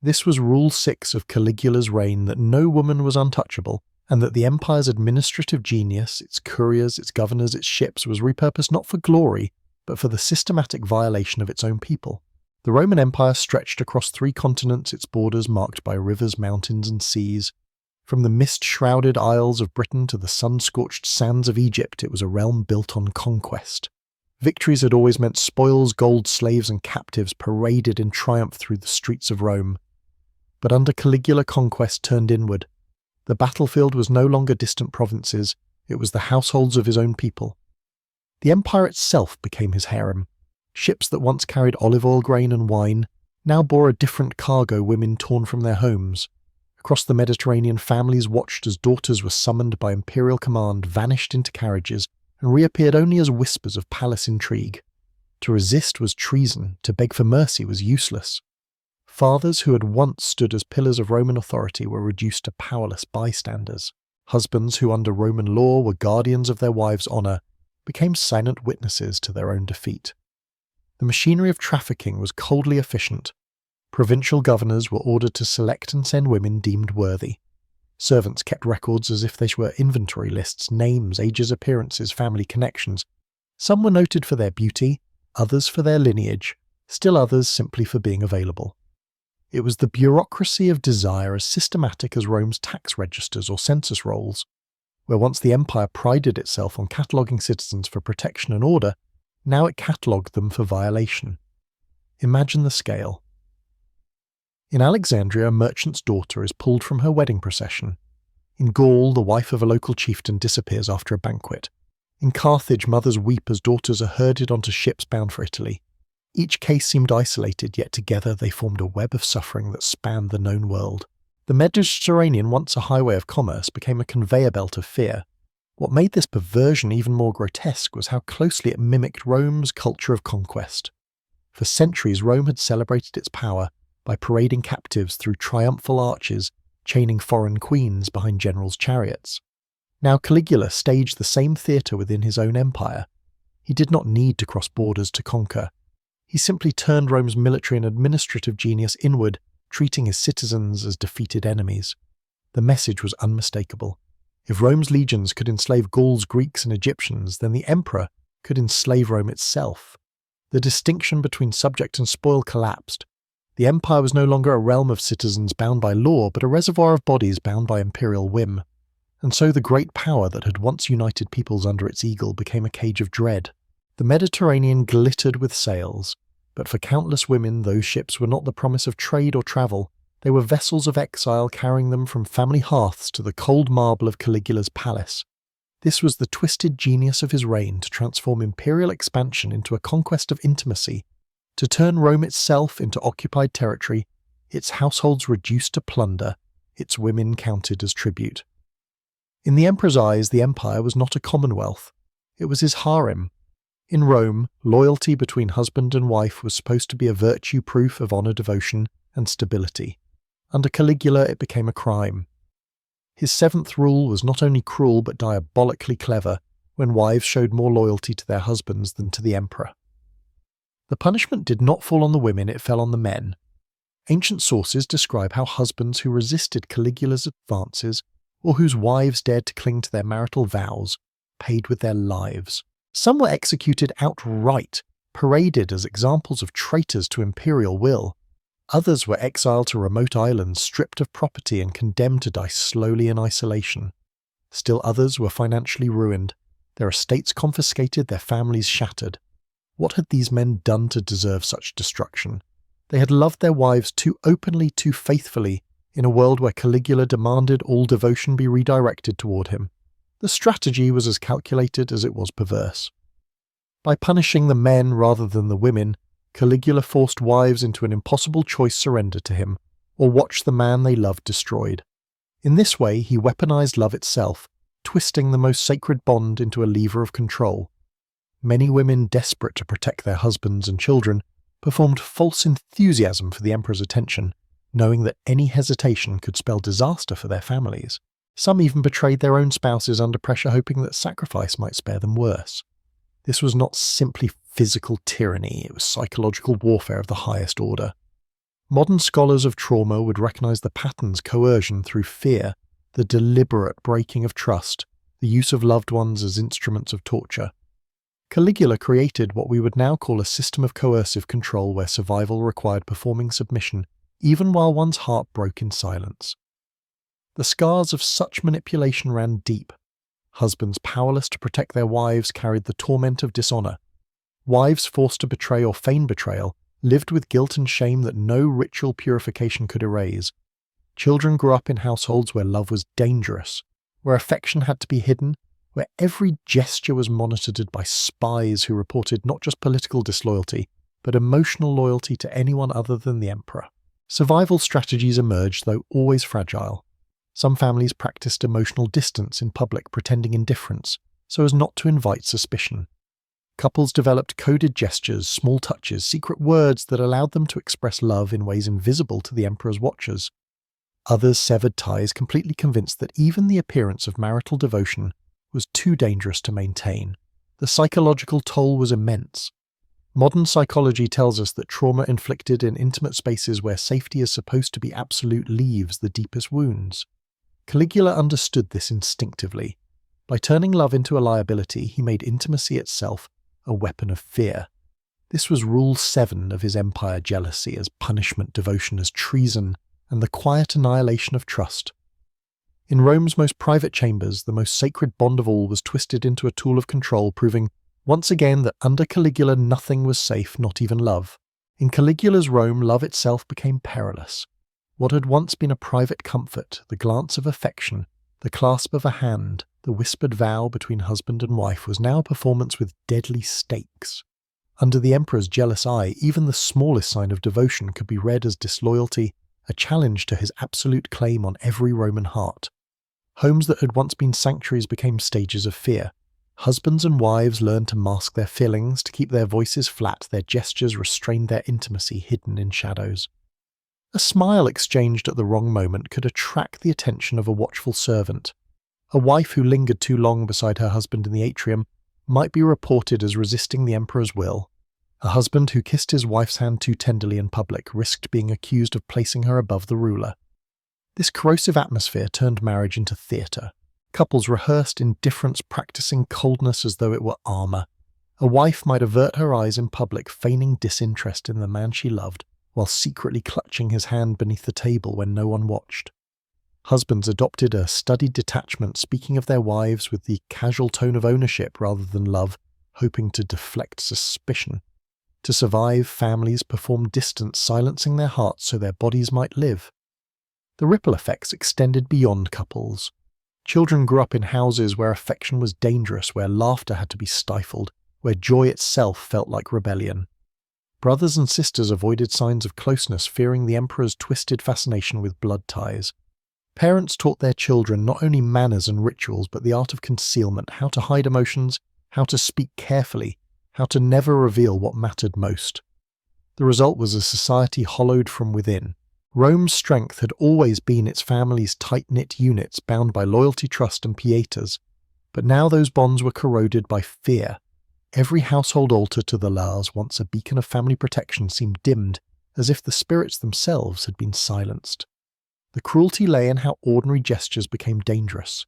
A: This was Rule 6 of Caligula's reign, that no woman was untouchable, and that the empire's administrative genius, its couriers, its governors, its ships, was repurposed not for glory, but for the systematic violation of its own people. The Roman Empire stretched across 3 continents, its borders marked by rivers, mountains, and seas. From the mist-shrouded isles of Britain to the sun-scorched sands of Egypt, it was a realm built on conquest. Victories had always meant spoils, gold, slaves, and captives paraded in triumph through the streets of Rome. But under Caligula, conquest turned inward. The battlefield was no longer distant provinces, it was the households of his own people. The empire itself became his harem. Ships that once carried olive oil, grain, and wine now bore a different cargo, women torn from their homes. Across the Mediterranean, families watched as daughters were summoned by imperial command, vanished into carriages, and reappeared only as whispers of palace intrigue. To resist was treason, to beg for mercy was useless. Fathers who had once stood as pillars of Roman authority were reduced to powerless bystanders. Husbands who under Roman law were guardians of their wives' honour became silent witnesses to their own defeat. The machinery of trafficking was coldly efficient. Provincial governors were ordered to select and send women deemed worthy. Servants kept records as if they were inventory lists, names, ages, appearances, family connections. Some were noted for their beauty, others for their lineage, still others simply for being available. It was the bureaucracy of desire as systematic as Rome's tax registers or census rolls. Where once the empire prided itself on cataloguing citizens for protection and order, now it catalogued them for violation. Imagine the scale. In Alexandria, a merchant's daughter is pulled from her wedding procession. In Gaul, the wife of a local chieftain disappears after a banquet. In Carthage, mothers weep as daughters are herded onto ships bound for Italy. Each case seemed isolated, yet together they formed a web of suffering that spanned the known world. The Mediterranean, once a highway of commerce, became a conveyor belt of fear. What made this perversion even more grotesque was how closely it mimicked Rome's culture of conquest. For centuries, Rome had celebrated its power by parading captives through triumphal arches, chaining foreign queens behind generals' chariots. Now Caligula staged the same theatre within his own empire. He did not need to cross borders to conquer. He simply turned Rome's military and administrative genius inward, treating his citizens as defeated enemies. The message was unmistakable. If Rome's legions could enslave Gauls, Greeks, and Egyptians, then the emperor could enslave Rome itself. The distinction between subject and spoil collapsed. The empire was no longer a realm of citizens bound by law, but a reservoir of bodies bound by imperial whim. And so the great power that had once united peoples under its eagle became a cage of dread. The Mediterranean glittered with sails, but for countless women those ships were not the promise of trade or travel. They were vessels of exile carrying them from family hearths to the cold marble of Caligula's palace. This was the twisted genius of his reign to transform imperial expansion into a conquest of intimacy, to turn Rome itself into occupied territory, its households reduced to plunder, its women counted as tribute. In the emperor's eyes, the empire was not a commonwealth. It was his harem. In Rome, loyalty between husband and wife was supposed to be a virtue proof of honour, devotion, and stability. Under Caligula, it became a crime. His 7th rule was not only cruel but diabolically clever, when wives showed more loyalty to their husbands than to the emperor. The punishment did not fall on the women, it fell on the men. Ancient sources describe how husbands who resisted Caligula's advances, or whose wives dared to cling to their marital vows, paid with their lives. Some were executed outright, paraded as examples of traitors to imperial will. Others were exiled to remote islands, stripped of property and condemned to die slowly in isolation. Still others were financially ruined, their estates confiscated, their families shattered. What had these men done to deserve such destruction? They had loved their wives too openly, too faithfully, In a world where Caligula demanded all devotion be redirected toward him, the strategy was as calculated as it was perverse. By punishing the men rather than the women, Caligula forced wives into an impossible choice: surrender to him, or watch the man they loved destroyed. In this way, he weaponized love itself, twisting the most sacred bond into a lever of control. Many women, desperate to protect their husbands and children, performed false enthusiasm for the emperor's attention, knowing that any hesitation could spell disaster for their families. Some even betrayed their own spouses under pressure, hoping that sacrifice might spare them worse. This was not simply physical tyranny, it was psychological warfare of the highest order. Modern scholars of trauma would recognize the patterns: coercion through fear, the deliberate breaking of trust, the use of loved ones as instruments of torture. Caligula created what we would now call a system of coercive control where survival required performing submission, even while one's heart broke in silence. The scars of such manipulation ran deep. Husbands powerless to protect their wives carried the torment of dishonor. Wives forced to betray or feign betrayal lived with guilt and shame that no ritual purification could erase. Children grew up in households where love was dangerous, where affection had to be hidden, where every gesture was monitored by spies who reported not just political disloyalty, but emotional loyalty to anyone other than the emperor. Survival strategies emerged, though always fragile. Some families practiced emotional distance in public, pretending indifference, so as not to invite suspicion. Couples developed coded gestures, small touches, secret words that allowed them to express love in ways invisible to the emperor's watchers. Others severed ties, completely convinced that even the appearance of marital devotion was too dangerous to maintain. The psychological toll was immense. Modern psychology tells us that trauma inflicted in intimate spaces where safety is supposed to be absolute leaves the deepest wounds. Caligula understood this instinctively. By turning love into a liability, he made intimacy itself a weapon of fear. This was Rule 7 of his empire: jealousy as punishment, devotion as treason, and the quiet annihilation of trust. In Rome's most private chambers, the most sacred bond of all was twisted into a tool of control, proving once again that under Caligula nothing was safe, not even love. In Caligula's Rome, love itself became perilous. What had once been a private comfort, the glance of affection, the clasp of a hand, the whispered vow between husband and wife, was now a performance with deadly stakes. Under the emperor's jealous eye, even the smallest sign of devotion could be read as disloyalty, a challenge to his absolute claim on every Roman heart. Homes that had once been sanctuaries became stages of fear. Husbands and wives learned to mask their feelings, to keep their voices flat, their gestures restrained, their intimacy hidden in shadows. A smile exchanged at the wrong moment could attract the attention of a watchful servant. A wife who lingered too long beside her husband in the atrium might be reported as resisting the emperor's will. A husband who kissed his wife's hand too tenderly in public risked being accused of placing her above the ruler. This corrosive atmosphere turned marriage into theatre. Couples rehearsed indifference, practicing coldness as though it were armour. A wife might avert her eyes in public, feigning disinterest in the man she loved, while secretly clutching his hand beneath the table when no one watched. Husbands adopted a studied detachment, speaking of their wives with the casual tone of ownership rather than love, hoping to deflect suspicion. To survive, families performed distance, silencing their hearts so their bodies might live. The ripple effects extended beyond couples. Children grew up in houses where affection was dangerous, where laughter had to be stifled, where joy itself felt like rebellion. Brothers and sisters avoided signs of closeness, fearing the emperor's twisted fascination with blood ties. Parents taught their children not only manners and rituals, but the art of concealment, how to hide emotions, how to speak carefully, how to never reveal what mattered most. The result was a society hollowed from within. Rome's strength had always been its family's tight-knit units bound by loyalty, trust, and pietas, but now those bonds were corroded by fear. Every household altar to the Lars, once a beacon of family protection, seemed dimmed, as if the spirits themselves had been silenced. The cruelty lay in how ordinary gestures became dangerous.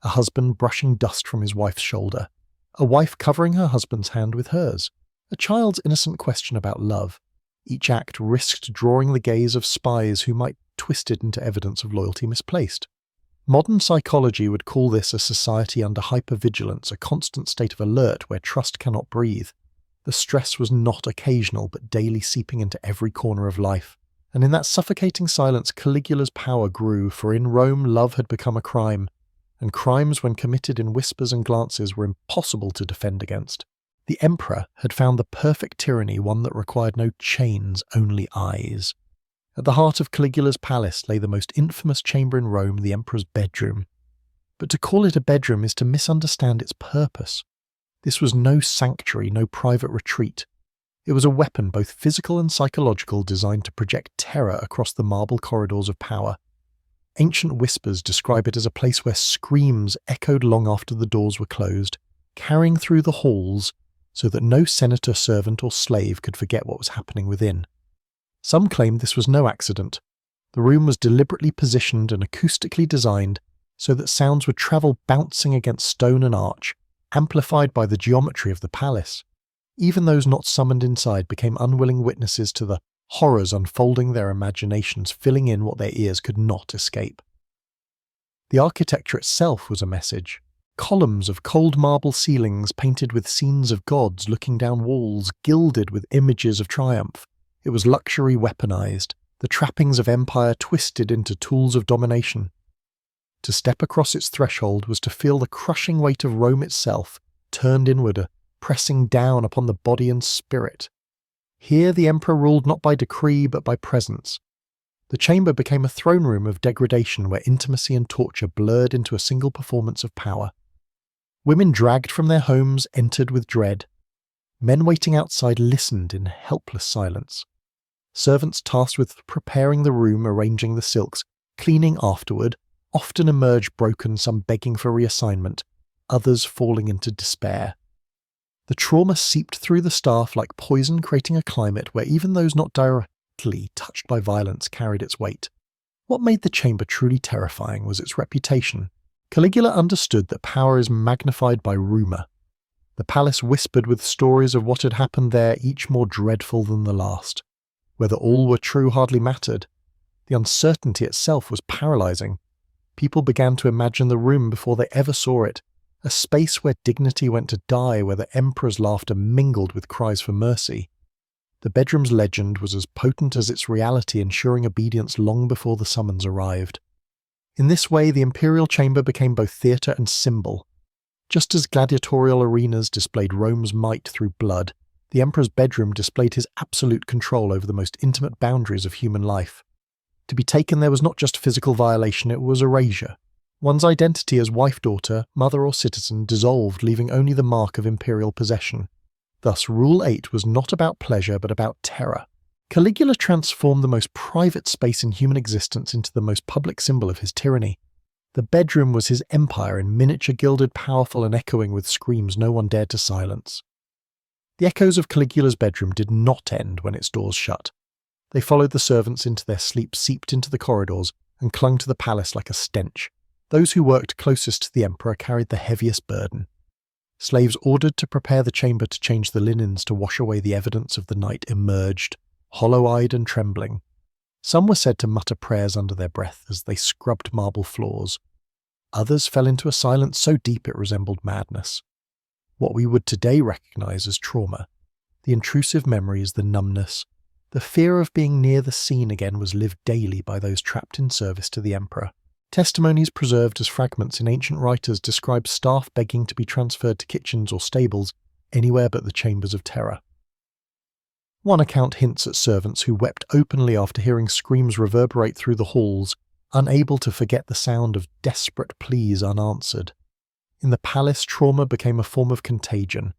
A: A husband brushing dust from his wife's shoulder, a wife covering her husband's hand with hers, a child's innocent question about love. Each act risked drawing the gaze of spies who might twist it into evidence of loyalty misplaced. Modern psychology would call this a society under hypervigilance, a constant state of alert where trust cannot breathe. The stress was not occasional but daily, seeping into every corner of life, And in that suffocating silence, Caligula's power grew, for in Rome love had become a crime, and crimes when committed in whispers and glances were impossible to defend against. The emperor had found the perfect tyranny, one that required no chains, only eyes. At the heart of Caligula's palace lay the most infamous chamber in Rome, the emperor's bedroom. But to call it a bedroom is to misunderstand its purpose. This was no sanctuary, no private retreat. It was a weapon, both physical and psychological, designed to project terror across the marble corridors of power. Ancient whispers describe it as a place where screams echoed long after the doors were closed, carrying through the halls so that no senator, servant, or slave could forget what was happening within. Some claimed this was no accident. The room was deliberately positioned and acoustically designed so that sounds would travel bouncing against stone and arch, amplified by the geometry of the palace. Even those not summoned inside became unwilling witnesses to the horrors unfolding their imaginations, filling in what their ears could not escape. The architecture itself was a message. Columns of cold marble ceilings painted with scenes of gods looking down walls, gilded with images of triumph. It was luxury weaponized, the trappings of empire twisted into tools of domination. To step across its threshold was to feel the crushing weight of Rome itself, turned inward, pressing down upon the body and spirit. Here the emperor ruled not by decree but by presence. The chamber became a throne room of degradation where intimacy and torture blurred into a single performance of power. Women dragged from their homes entered with dread. Men waiting outside listened in helpless silence. Servants tasked with preparing the room, arranging the silks, cleaning afterward, often emerged broken, some begging for reassignment, others falling into despair. The trauma seeped through the staff like poison, creating a climate where even those not directly touched by violence carried its weight. What made the chamber truly terrifying was its reputation. Caligula understood that power is magnified by rumour. The palace whispered with stories of what had happened there, each more dreadful than the last. Whether all were true hardly mattered. The uncertainty itself was paralysing. People began to imagine the room before they ever saw it, a space where dignity went to die, where the emperor's laughter mingled with cries for mercy. The bedroom's legend was as potent as its reality, ensuring obedience long before the summons arrived. In this way, the imperial chamber became both theatre and symbol. Just as gladiatorial arenas displayed Rome's might through blood, the emperor's bedroom displayed his absolute control over the most intimate boundaries of human life. To be taken there was not just physical violation, it was erasure. One's identity as wife, daughter, mother or citizen dissolved, leaving only the mark of imperial possession. Thus, Rule 8 was not about pleasure but about terror. Caligula transformed the most private space in human existence into the most public symbol of his tyranny. The bedroom was his empire in miniature, gilded, powerful and echoing with screams no one dared to silence. The echoes of Caligula's bedroom did not end when its doors shut. They followed the servants into their sleep, seeped into the corridors, and clung to the palace like a stench. Those who worked closest to the emperor carried the heaviest burden. Slaves ordered to prepare the chamber to change the linens to wash away the evidence of the night emerged, hollow-eyed and trembling. Some were said to mutter prayers under their breath as they scrubbed marble floors. Others fell into a silence so deep it resembled madness. What we would today recognize as trauma, the intrusive memories, the numbness, the fear of being near the scene again was lived daily by those trapped in service to the emperor. Testimonies preserved as fragments in ancient writers describe staff begging to be transferred to kitchens or stables, anywhere but the chambers of terror. One account hints at servants who wept openly after hearing screams reverberate through the halls, unable to forget the sound of desperate pleas unanswered. In the palace, trauma became a form of contagion.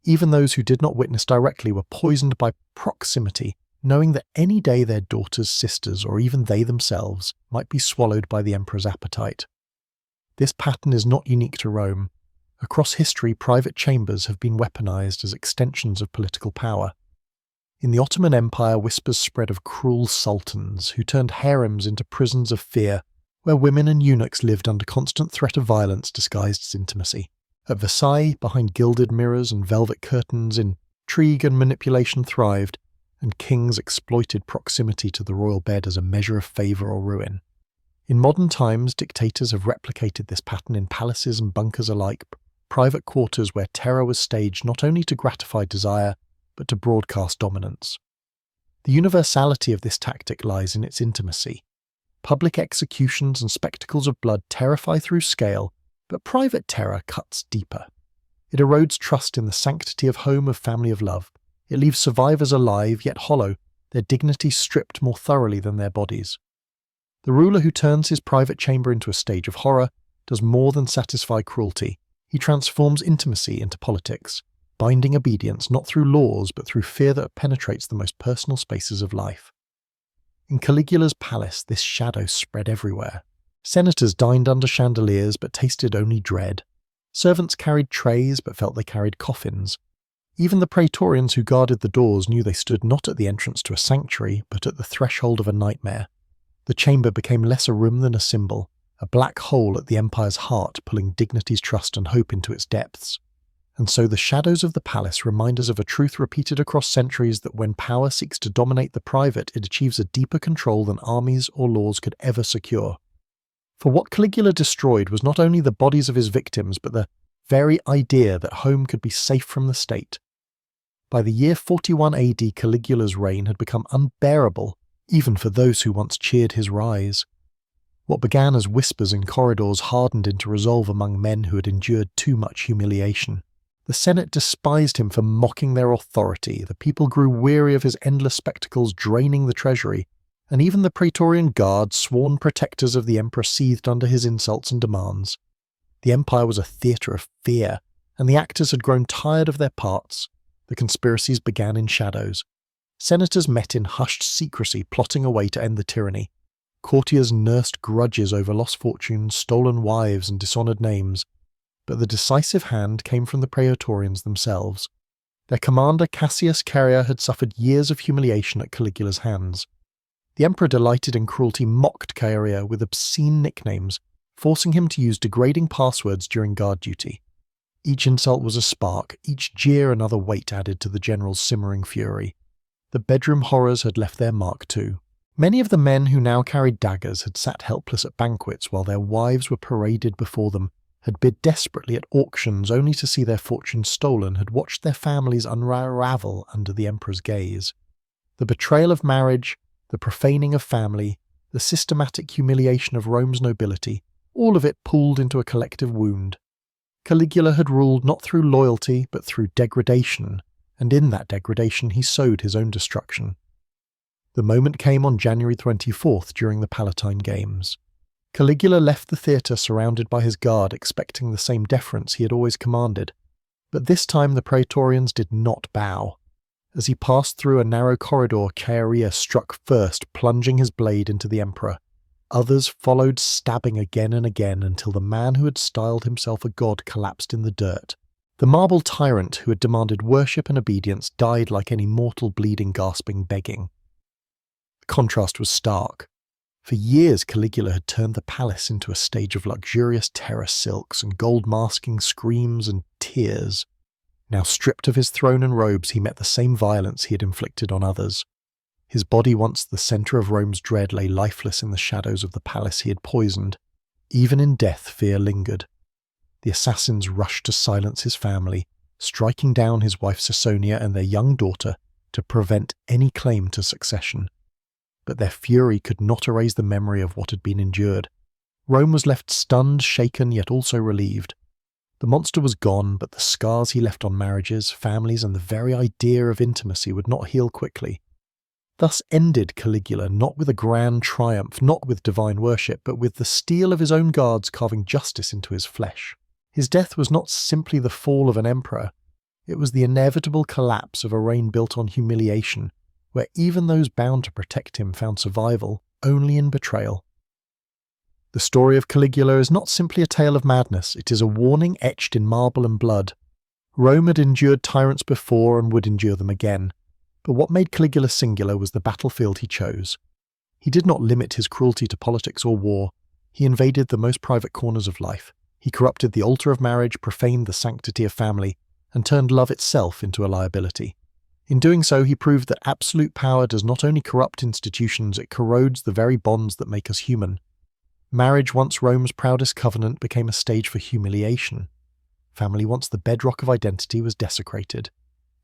A: Even those who did not witness directly were poisoned by proximity, knowing that any day their daughters, sisters, or even they themselves might be swallowed by the emperor's appetite. This pattern is not unique to Rome. Across history, private chambers have been weaponized as extensions of political power. In the Ottoman Empire, whispers spread of cruel sultans who turned harems into prisons of fear, where women and eunuchs lived under constant threat of violence disguised as intimacy. At Versailles, behind gilded mirrors and velvet curtains, intrigue and manipulation thrived, and kings exploited proximity to the royal bed as a measure of favour or ruin. In modern times, dictators have replicated this pattern in palaces and bunkers alike, private quarters where terror was staged not only to gratify desire, but to broadcast dominance. The universality of this tactic lies in its intimacy. Public executions and spectacles of blood terrify through scale, but private terror cuts deeper. It erodes trust in the sanctity of home, of family, of love. It leaves survivors alive, yet hollow, their dignity stripped more thoroughly than their bodies. The ruler who turns his private chamber into a stage of horror does more than satisfy cruelty. He transforms intimacy into politics, binding obedience not through laws but through fear that penetrates the most personal spaces of life. In Caligula's palace, this shadow spread everywhere. Senators dined under chandeliers but tasted only dread. Servants carried trays but felt they carried coffins. Even the praetorians who guarded the doors knew they stood not at the entrance to a sanctuary but at the threshold of a nightmare. The chamber became less a room than a symbol, a black hole at the empire's heart pulling dignity's trust and hope into its depths. And so the shadows of the palace remind us of a truth repeated across centuries that when power seeks to dominate the private, it achieves a deeper control than armies or laws could ever secure. For what Caligula destroyed was not only the bodies of his victims, but the very idea that home could be safe from the state. By the year 41 AD, Caligula's reign had become unbearable, even for those who once cheered his rise. What began as whispers in corridors hardened into resolve among men who had endured too much humiliation. The Senate despised him for mocking their authority, the people grew weary of his endless spectacles draining the treasury, and even the Praetorian Guard, sworn protectors of the emperor, seethed under his insults and demands. The empire was a theatre of fear, and the actors had grown tired of their parts. The conspiracies began in shadows. Senators met in hushed secrecy, plotting a way to end the tyranny. Courtiers nursed grudges over lost fortunes, stolen wives, and dishonoured names. But the decisive hand came from the praetorians themselves. Their commander Cassius Carrier had suffered years of humiliation at Caligula's hands. The emperor, delighted in cruelty, mocked Carrier with obscene nicknames, forcing him to use degrading passwords during guard duty. Each insult was a spark, each jeer another weight added to the general's simmering fury. The bedroom horrors had left their mark too. Many of the men who now carried daggers had sat helpless at banquets while their wives were paraded before them, had bid desperately at auctions only to see their fortunes stolen, had watched their families unravel under the emperor's gaze. The betrayal of marriage, the profaning of family, the systematic humiliation of Rome's nobility, all of it pooled into a collective wound. Caligula had ruled not through loyalty but through degradation, and in that degradation he sowed his own destruction. The moment came on January 24th during the Palatine Games. Caligula left the theatre surrounded by his guard, expecting the same deference he had always commanded. But this time the praetorians did not bow. As he passed through a narrow corridor, Chaerea struck first, plunging his blade into the emperor. Others followed, stabbing again and again, until the man who had styled himself a god collapsed in the dirt. The marble tyrant who had demanded worship and obedience died like any mortal, bleeding, gasping, begging. The contrast was stark. For years Caligula had turned the palace into a stage of luxurious terrace silks and gold masking screams and tears. Now stripped of his throne and robes, he met the same violence he had inflicted on others. His body, once the centre of Rome's dread, lay lifeless in the shadows of the palace he had poisoned. Even in death fear lingered. The assassins rushed to silence his family, striking down his wife Caesonia and their young daughter to prevent any claim to succession. But their fury could not erase the memory of what had been endured. Rome was left stunned, shaken, yet also relieved. The monster was gone, but the scars he left on marriages, families, and the very idea of intimacy would not heal quickly. Thus ended Caligula, not with a grand triumph, not with divine worship, but with the steel of his own guards carving justice into his flesh. His death was not simply the fall of an emperor. It was the inevitable collapse of a reign built on humiliation, where even those bound to protect him found survival only in betrayal. The story of Caligula is not simply a tale of madness, it is a warning etched in marble and blood. Rome had endured tyrants before and would endure them again, but what made Caligula singular was the battlefield he chose. He did not limit his cruelty to politics or war, he invaded the most private corners of life. He corrupted the altar of marriage, profaned the sanctity of family, and turned love itself into a liability. In doing so, he proved that absolute power does not only corrupt institutions, it corrodes the very bonds that make us human. Marriage, once Rome's proudest covenant, became a stage for humiliation. Family, once the bedrock of identity, was desecrated.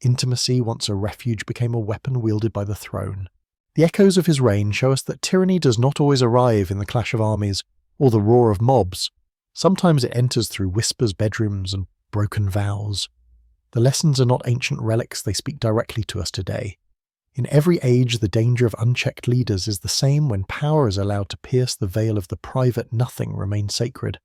A: Intimacy, once a refuge, became a weapon wielded by the throne. The echoes of his reign show us that tyranny does not always arrive in the clash of armies or the roar of mobs. Sometimes it enters through whispers, bedrooms, and broken vows. The lessons are not ancient relics, they speak directly to us today. In every age, the danger of unchecked leaders is the same. When power is allowed to pierce the veil of the private, nothing remains sacred.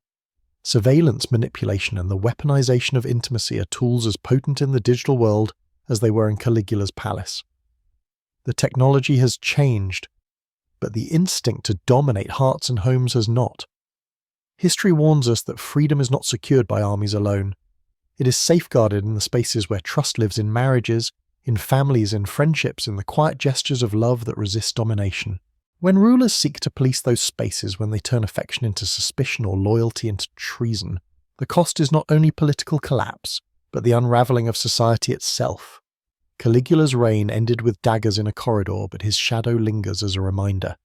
A: Surveillance, manipulation, and the weaponization of intimacy are tools as potent in the digital world as they were in Caligula's palace. The technology has changed, but the instinct to dominate hearts and homes has not. History warns us that freedom is not secured by armies alone. It is safeguarded in the spaces where trust lives, in marriages, in families, in friendships, in the quiet gestures of love that resist domination. When rulers seek to police those spaces, when they turn affection into suspicion or loyalty into treason, the cost is not only political collapse, but the unravelling of society itself. Caligula's reign ended with daggers in a corridor, but his shadow lingers as a reminder.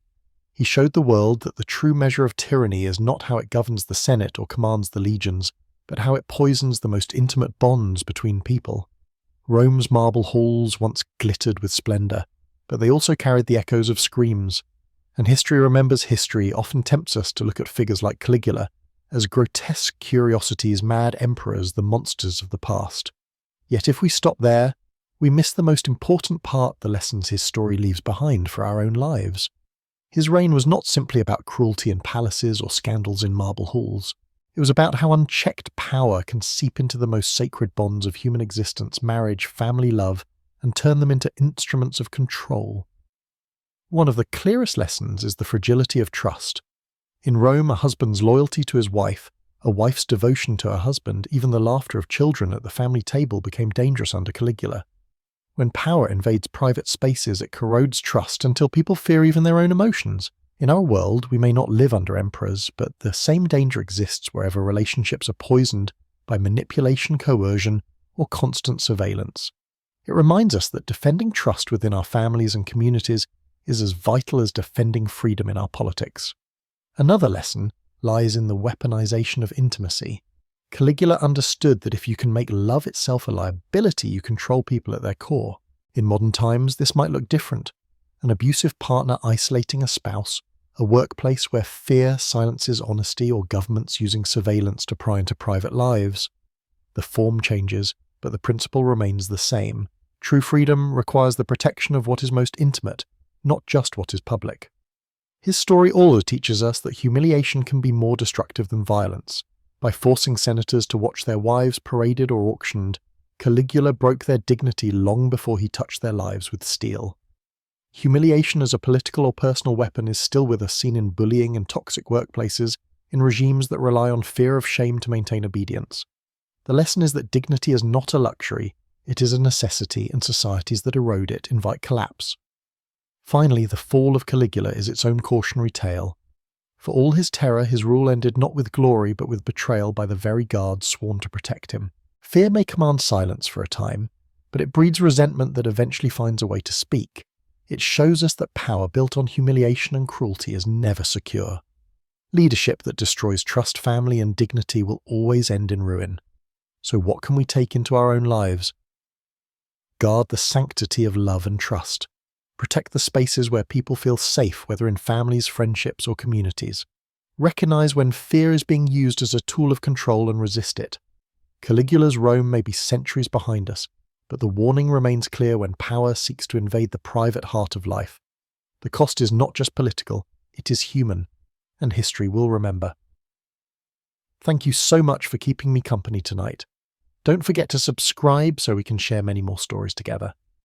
A: He showed the world that the true measure of tyranny is not how it governs the Senate or commands the legions, but how it poisons the most intimate bonds between people. Rome's marble halls once glittered with splendour, but they also carried the echoes of screams. And history remembers history often tempts us to look at figures like Caligula as grotesque curiosities, mad emperors, the monsters of the past. Yet if we stop there, we miss the most important part, the lessons his story leaves behind for our own lives. His reign was not simply about cruelty in palaces or scandals in marble halls. It was about how unchecked power can seep into the most sacred bonds of human existence, marriage, family, love, and turn them into instruments of control. One of the clearest lessons is the fragility of trust. In Rome, a husband's loyalty to his wife, a wife's devotion to her husband, even the laughter of children at the family table became dangerous under Caligula. When power invades private spaces, it corrodes trust until people fear even their own emotions. In our world, we may not live under emperors, but the same danger exists wherever relationships are poisoned by manipulation, coercion, or constant surveillance. It reminds us that defending trust within our families and communities is as vital as defending freedom in our politics. Another lesson lies in the weaponization of intimacy. Caligula understood that if you can make love itself a liability, you control people at their core. In modern times, this might look different. An abusive partner isolating a spouse, a workplace where fear silences honesty, or governments using surveillance to pry into private lives. The form changes, but the principle remains the same. True freedom requires the protection of what is most intimate, not just what is public. His story also teaches us that humiliation can be more destructive than violence. By forcing senators to watch their wives paraded or auctioned, Caligula broke their dignity long before he touched their lives with steel. Humiliation as a political or personal weapon is still with us, seen in bullying and toxic workplaces, in regimes that rely on fear of shame to maintain obedience. The lesson is that dignity is not a luxury, it is a necessity, and societies that erode it invite collapse. Finally, the fall of Caligula is its own cautionary tale. For all his terror, his rule ended not with glory but with betrayal by the very guards sworn to protect him. Fear may command silence for a time, but it breeds resentment that eventually finds a way to speak. It shows us that power built on humiliation and cruelty is never secure. Leadership that destroys trust, family, and dignity will always end in ruin. So what can we take into our own lives? Guard the sanctity of love and trust. Protect the spaces where people feel safe, whether in families, friendships, or communities. Recognize when fear is being used as a tool of control and resist it. Caligula's Rome may be centuries behind us, but the warning remains clear when power seeks to invade the private heart of life. The cost is not just political, it is human, and history will remember. Thank you so much for keeping me company tonight. Don't forget to subscribe so we can share many more stories together.